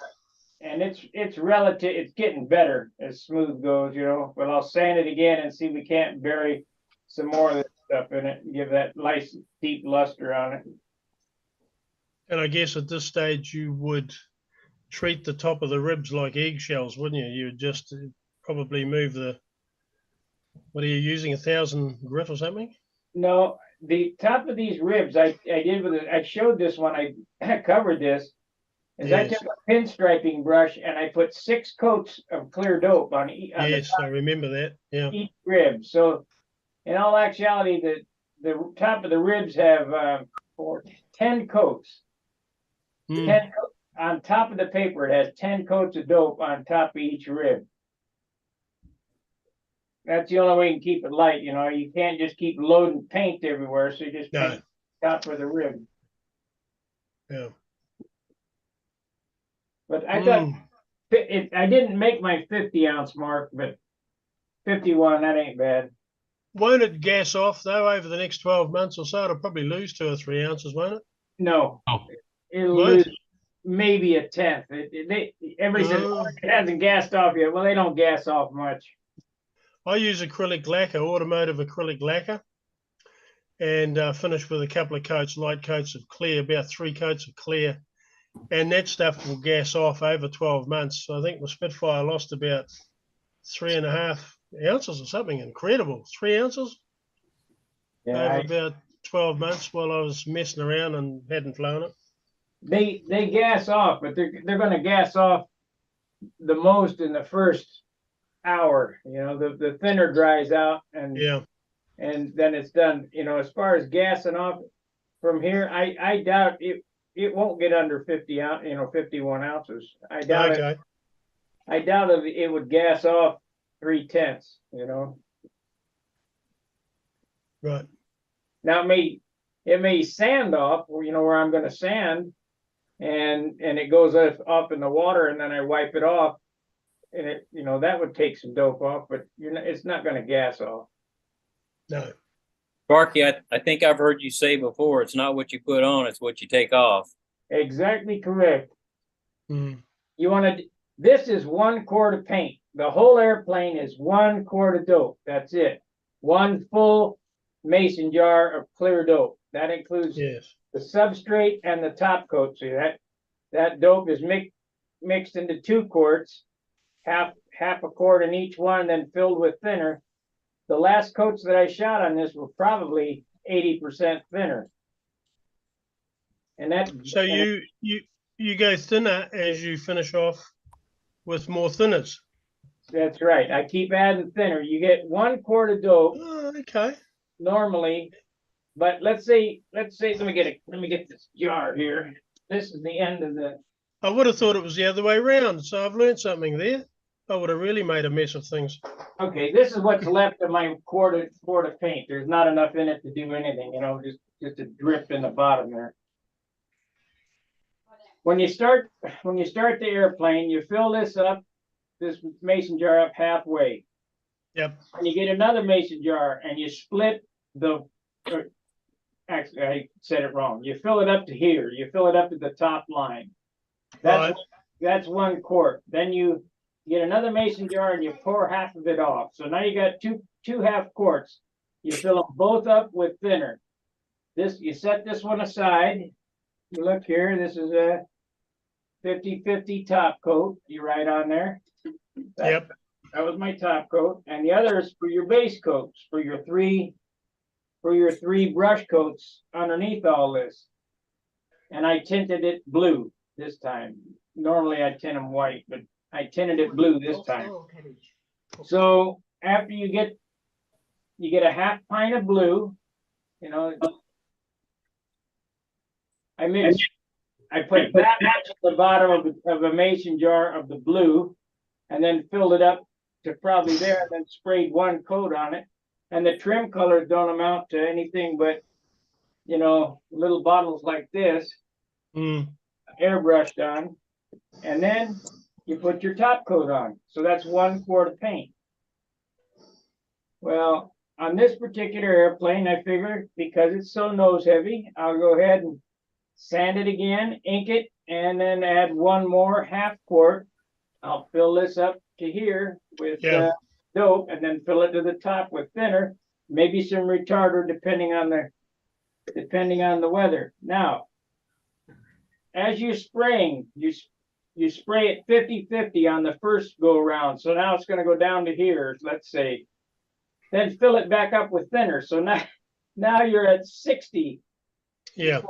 And it's relative. It's getting better as smooth goes, But I'll sand it again and see if we can't bury some more of this stuff in it and give that nice deep luster on it. And I guess at this stage you would treat the top of the ribs like eggshells, wouldn't you? You would just probably move what are you using, 1,000 grit or something? No, the top of these ribs I did with it. I showed this when I covered this. I took a pinstriping brush and I put 6 coats of clear dope on yes, I remember that. Yeah. Each rib. So, in all actuality, the top of the ribs have 10 coats. 10 on top of the paper. It has 10 coats of dope on top of each rib. That's the only way you can keep it light. You can't just keep loading paint everywhere. So you just paint the top of the rib. Yeah. But I thought I didn't make my 50-ounce mark, but 51, that ain't bad. Won't it gas off though over the next 12 months or so? It'll probably lose 2 or 3 ounces, won't it? No, it'll lose maybe a tenth. Everybody says it hasn't gassed off yet. Well, they don't gas off much. I use acrylic lacquer, automotive acrylic lacquer, and finish with a couple of coats, light coats of clear, about 3 coats of clear. And that stuff will gas off over 12 months. So I think the Spitfire lost about 3.5 ounces or something incredible. 3 ounces over about 12 months while I was messing around and hadn't flown it. They gas off, but they're going to gas off the most in the first hour. The thinner dries out, and then it's done. As far as gassing off from here, I doubt it won't get under 51 ounces. I doubt it. I doubt it would gas off 0.3. Right. Now it may sand off, where I'm going to sand, and it goes up in the water, and then I wipe it off, and that would take some dope off, but it's not going to gas off. No. Sparky, I think I've heard you say before, it's not what you put on, it's what you take off. Exactly correct. This is 1 quart of paint. The whole airplane is 1 quart of dope. That's it. 1 full mason jar of clear dope. That includes the substrate and the top coat. See that dope is mixed into 2 quarts, half a quart in each one, and then filled with thinner. The last coats that I shot on this were probably 80% thinner. And so you go thinner as you finish off with more thinners. That's right. I keep adding thinner. You get 1 quart of dope. Okay. Normally, but let's say let me get this jar here. This is the end of the. I would have thought it was the other way around. So I've learned something there. I would have really made a mess of things. Okay, this is what's left of my quart of paint. There's not enough in it to do anything. just a drip in the bottom there. When you start the airplane, you fill this mason jar up halfway. Yep. And you get another mason jar and you split actually I said it wrong. You fill it up to here. You fill it up to the top line. That's 1 quart. Then you get another mason jar and you pour half of it off. So now you got two half quarts. You fill them both up with thinner. You set this one aside. You look here, this is a 50-50 top coat. You write on there. That was my top coat. And the other is for your base coats, for your three brush coats underneath all this. And I tinted it blue this time. Normally I tint them white, but I tinted it blue this time. So after you get a half pint of blue, I put that much at the bottom of a mason jar of the blue, and then filled it up to probably there, and then sprayed 1 coat on it. And the trim colors don't amount to anything but, little bottles like this, airbrushed on. And then you put your top coat on. So that's 1 quart of paint. Well, on this particular airplane, I figured because it's so nose heavy, I'll go ahead and sand it again, ink it, and then add 1 more half quart. I'll fill this up to here with dope, and then fill it to the top with thinner, maybe some retarder depending on the weather. Now, as you're spraying, you spray it 50-50 on the first go around. So now it's going to go down to here, let's say. Then fill it back up with thinner. So now you're at 60. Yeah.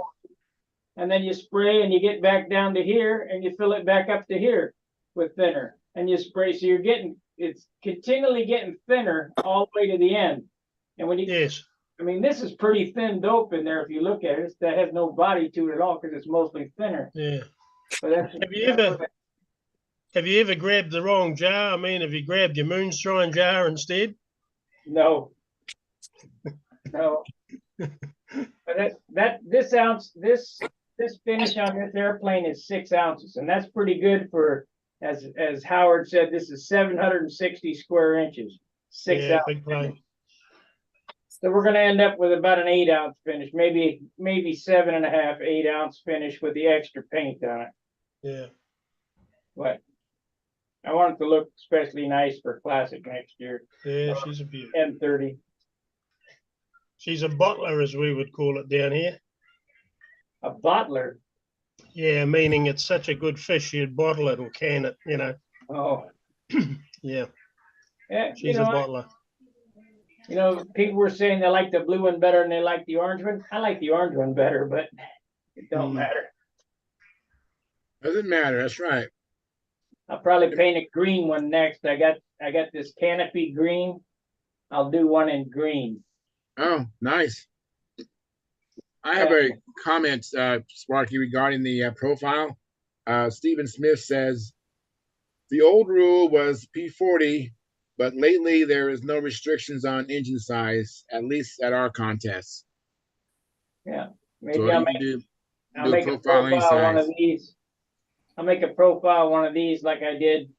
And then you spray and you get back down to here and you fill it back up to here with thinner. And you spray. So it's continually getting thinner all the way to the end. And when this is pretty thin dope in there if you look at it. That has no body to it at all because it's mostly thinner. Yeah. But have you ever grabbed the wrong jar? I mean, have you grabbed your moonshine jar instead? No. But this finish on this airplane is 6 ounces, and that's pretty good for, as Howard said, this is 760 square inches. 6 ounces. Big plane. So we're going to end up with about an 8 ounce finish, maybe 7.5, 8 ounce finish with the extra paint on it. Yeah. But I want it to look especially nice for Classic next year. Yeah, she's a beauty. M30. She's a bottler, as we would call it down here. A bottler? Yeah, meaning it's such a good fish, you'd bottle it or can it, Oh. Yeah. Yeah, She's a bottler. People were saying they like the blue one better than they like the orange one. I like the orange one better, but it don't matter. Doesn't matter. That's right. I'll probably paint a green one next. I got this canopy green. I'll do one in green. Oh, nice. I have a comment, Sparky, regarding the profile. Stephen Smith says, the old rule was P40, but lately there is no restrictions on engine size, at least at our contests. Yeah, maybe so I'll make a profile one of these. I'll make a profile one of these like I did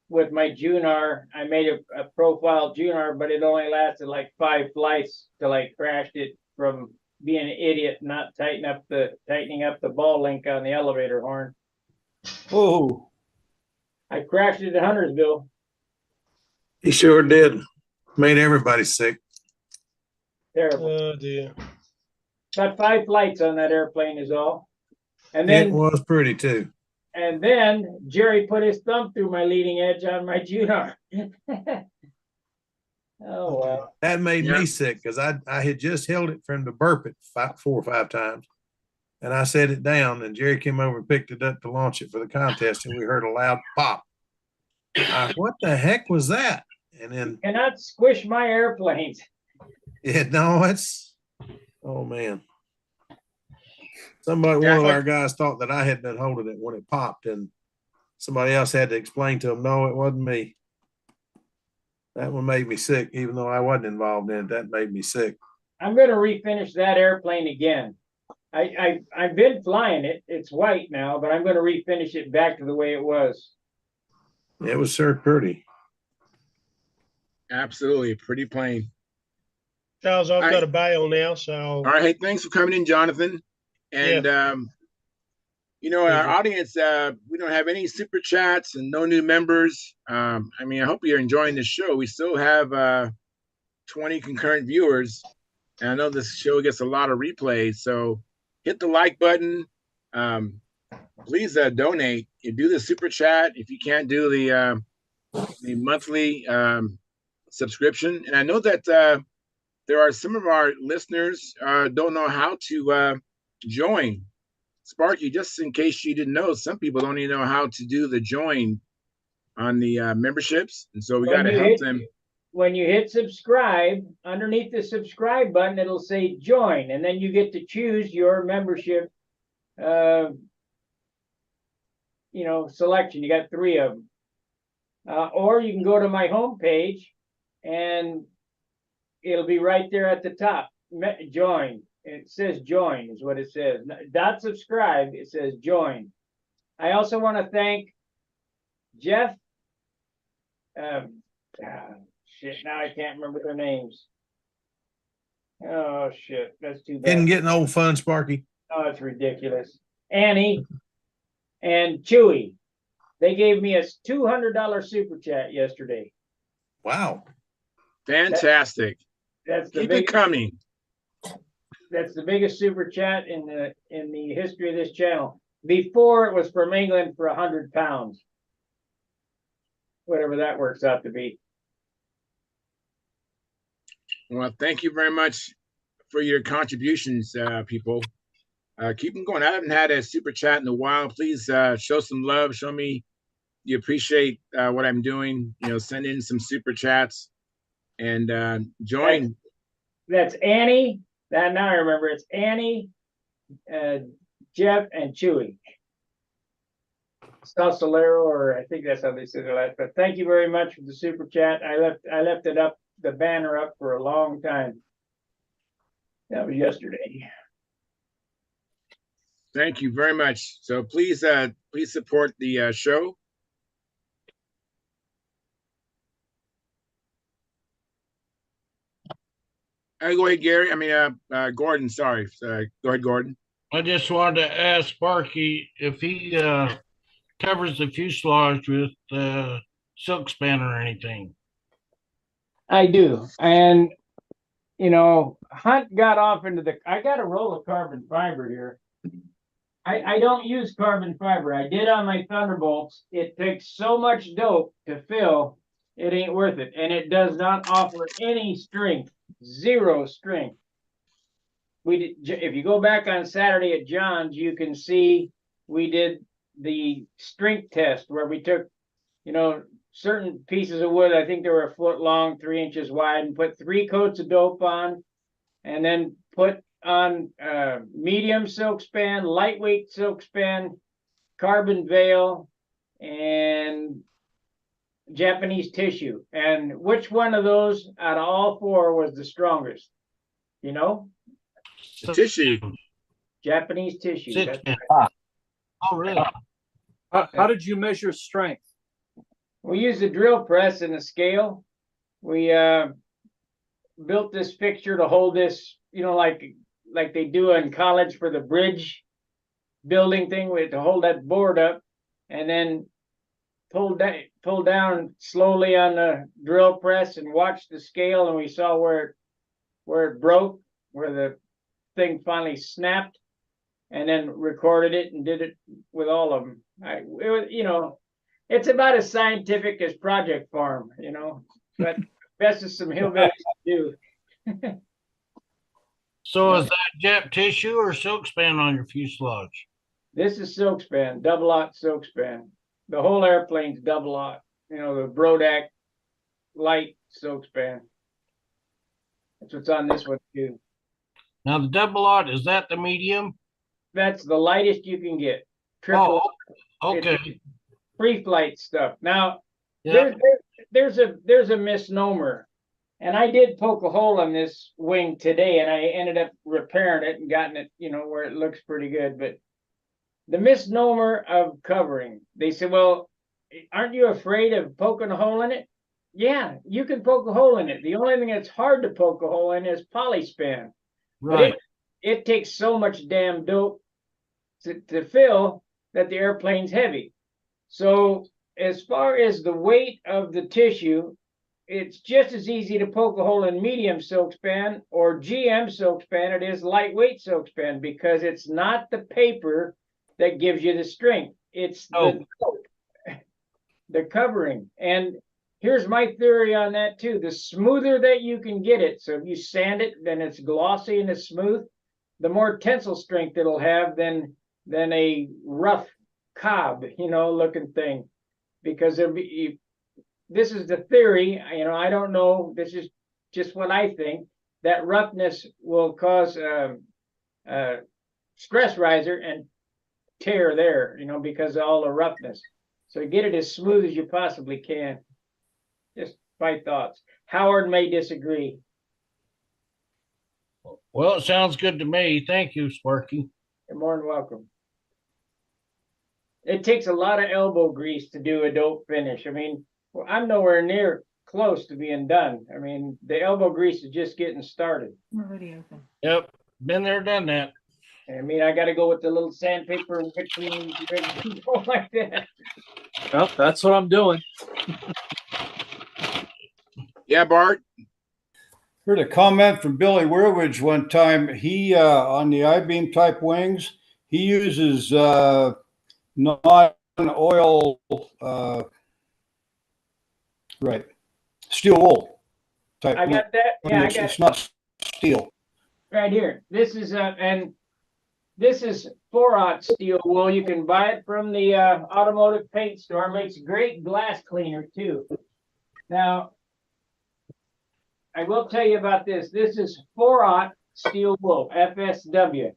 with my Junar. I made a profile Junar, but it only lasted like 5 flights till I crashed it from being an idiot, not tightening up the ball link on the elevator horn. Oh, I crashed it at Huntersville. He sure did. Made everybody sick. Terrible. Oh dear. Got 5 flights on that airplane is all. And then it was pretty too. And then Jerry put his thumb through my leading edge on my Junar. Oh well. That made me sick because I had just held it for him to burp it 4 or 5 times. And I set it down and Jerry came over and picked it up to launch it for the contest and we heard a loud pop. What the heck was that? And then you cannot squish my airplanes. Yeah, no, oh man. One of our guys thought that I had been holding it when it popped, and somebody else had to explain to him, no, it wasn't me. That one made me sick, even though I wasn't involved in it. That made me sick. I'm going to refinish that airplane again. I've been flying it. It's white now, but I'm going to refinish it back to the way it was. It was Sir Pretty. Absolutely, pretty plane. Charles, I've got a bail now, so. All right, hey, thanks for coming in, Jonathan. And you know, our audience, we don't have any super chats and no new members. I mean, I hope you're enjoying the show. We still have 20 concurrent viewers, and I know this show gets a lot of replays. So hit the like button. Please donate. You do the super chat if you can't do the monthly subscription. And I know that there are some of our listeners don't know how to join. Sparky, just in case you didn't know, some people don't even know how to do the join on the memberships, and so we got to help them. When you hit subscribe, underneath the subscribe button, it'll say join, and then you get to choose your membership, selection. You got 3 of them. Or you can go to my homepage, and it'll be right there at the top. Join. It says join is what it says. Not subscribe. It says join. I also want to thank Jeff. Shit, now I can't remember their names. Oh, shit. That's too bad. Isn't getting old fun, Sparky. Oh, it's ridiculous. Annie and Chewy. They gave me a $200 super chat yesterday. Wow. Fantastic. That's the Keep biggest, it coming. That's the biggest super chat in the history of this channel. Before, it was from England for 100 pounds. Whatever that works out to be. Well, thank you very much for your contributions, people. Keep them going. I haven't had a super chat in a while. Please show some love. Show me you appreciate what I'm doing. You know, send in some super chats and join. That's Annie. Now I remember. It's Annie, Jeff, and Chewy. Salsalero, or I think that's how they say their last. But thank you very much for the super chat. I left it up, the banner up, for a long time. That was yesterday. Thank you very much. So please support the show. Go ahead, Gary. I mean, Gordon. Sorry. Go ahead, Gordon. I just wanted to ask Sparky if he covers the fuselage with silk span or anything. I do. And, Hunt got off into I got a roll of carbon fiber here. I don't use carbon fiber. I did on my Thunderbolts. It takes so much dope to fill, it ain't worth it. And it does not offer any strength, 0 strength. If you go back on Saturday at John's, you can see we did the strength test where we took, certain pieces of wood. I think they were 1 foot long, 3 inches wide, and put 3 coats of dope on, and then put on medium silk span, lightweight silk span, carbon veil, and Japanese tissue. And which one of those out of all 4 was the strongest? The tissue. Japanese tissue. Oh, really? How did you measure strength? We used a drill press and a scale. We built this fixture to hold this, like they do in college for the bridge building thing. We had to hold that board up and then pull down slowly on the drill press and watch the scale, and we saw where it broke, where the thing finally snapped, and then recorded it and did it with all of them. It's about as scientific as Project Farm, but best of some hillbillies to do. So is that Jap tissue or silk span on your fuselage? This is silk span, double-aught silk span. The whole airplane's double-aught. The Brodak light silk span. That's what's on this one too. Now the double-aught, is that the medium? That's the lightest you can get. Triple. Oh, okay. Free flight stuff. Now, there's a misnomer And I did poke a hole in this wing today, and I ended up repairing it and gotten it, where it looks pretty good. But the misnomer of covering, they said, well, aren't you afraid of poking a hole in it? Yeah, you can poke a hole in it. The only thing that's hard to poke a hole in is polyspan. Right. But it takes so much damn dope to fill that the airplane's heavy. So as far as the weight of the tissue, it's just as easy to poke a hole in medium silk span or GM silk span it is lightweight silk span, because it's not the paper that gives you the strength. It's the covering. And here's my theory on that too. The smoother that you can get it, so if you sand it, then it's glossy and it's smooth, the more tensile strength it'll have than a rough cob, looking thing. Because this is the theory, I don't know, this is just what I think, that roughness will cause stress riser and tear there, because of all the roughness. So get it as smooth as you possibly can. Just my thoughts. Howard may disagree. Well, it sounds good to me. Thank you, Sparky. You're more than welcome. It takes a lot of elbow grease to do a dope finish. I mean, I'm nowhere near close to being done. I mean, the elbow grease is just getting started. Yep, been there, done that. I mean, I got to go with the little sandpaper and whip cream and go like that. Well, that's what I'm doing. Yeah, Bart. Heard a comment from Billy Weirwich one time. He on the I-beam type wings, he uses non-oil, right, steel wool type. I got that. Yeah, I got it's not steel. Right here. This is and this is 4/0 steel wool. You can buy it from the automotive paint store. Makes great glass cleaner too. Now, I will tell you about this. This is 4/0 steel wool, FSW,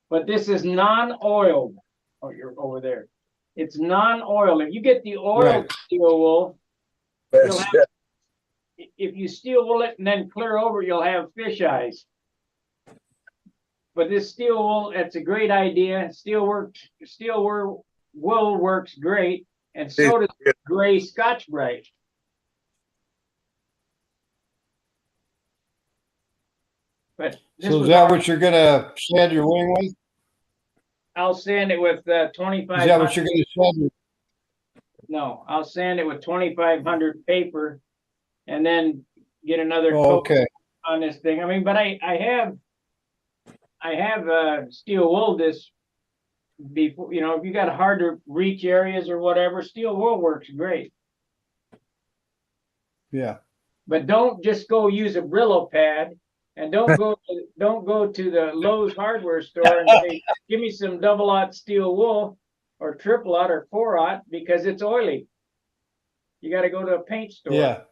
but this is non-oiled. Oh, you're over there. It's non-oiled. If you get the oiled steel wool, you'll have, if you steel wool it and then clear over, you'll have fish eyes. But this steel wool, that's a great idea. Steel wool works great, and so does gray Scotch Brite. But so is that what you're gonna sand your wing with? I'll sand it with 25. Is that what you're gonna sand? No, I'll sand it with 2500 paper, and then get another coat on this thing. I mean, but I have steel wool this before. If you got hard to reach areas or whatever, steel wool works great. Yeah. But don't just go use a Brillo pad, and don't go to the Lowe's hardware store and say, give me some 0/0 steel wool or 0/0 or 4/0 because it's oily. You got to go to a paint store. Yeah.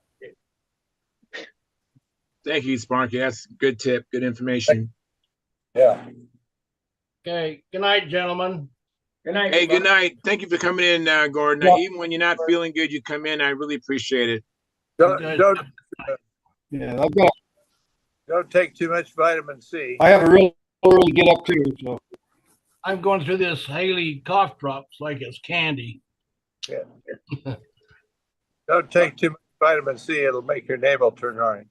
Thank you, Sparky. That's a good tip, good information. Yeah. Okay. Good night, gentlemen. Good night. Hey, good night. Thank you for coming in, Gordon. Yeah. Even when you're not feeling good, you come in. I really appreciate it. Don't take too much vitamin C. I have a real early get up too, so I'm going through this Haley cough drops like it's candy. Yeah. Don't take too much vitamin C. It'll make your navel turn orange.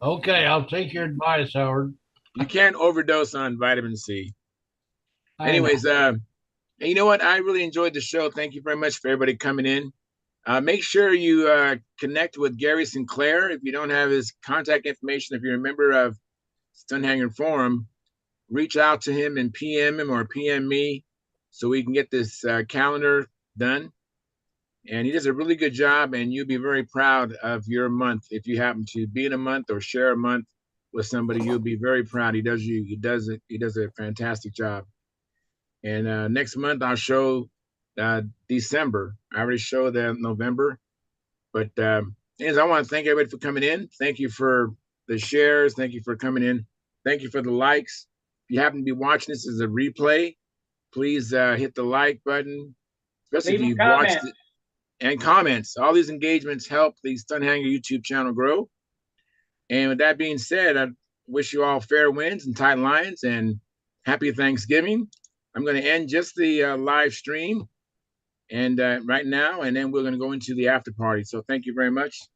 Okay, I'll take your advice, Howard. You can't overdose on vitamin C. Anyways, you know what? I really enjoyed the show. Thank you very much for everybody coming in. Make sure you connect with Gary Sinclair. If you don't have his contact information, if you're a member of Stunthangar Forum, reach out to him and PM him or PM me so we can get this calendar done. And he does a really good job, and you'll be very proud of your month. If you happen to be in a month or share a month with somebody, you'll be very proud. He does a fantastic job. And next month I'll show December. I already showed that November. But anyways, I want to thank everybody for coming in. Thank you for the shares. Thank you for coming in. Thank you for the likes. If you happen to be watching this as a replay, please hit the like button, especially if you've watched it. and comments. All these engagements help the Stunthangar YouTube channel grow. And with that being said, I wish you all fair winds and tight lines and happy Thanksgiving. I'm going to end just the live stream and right now, and then we're going to go into the after party. So thank you very much.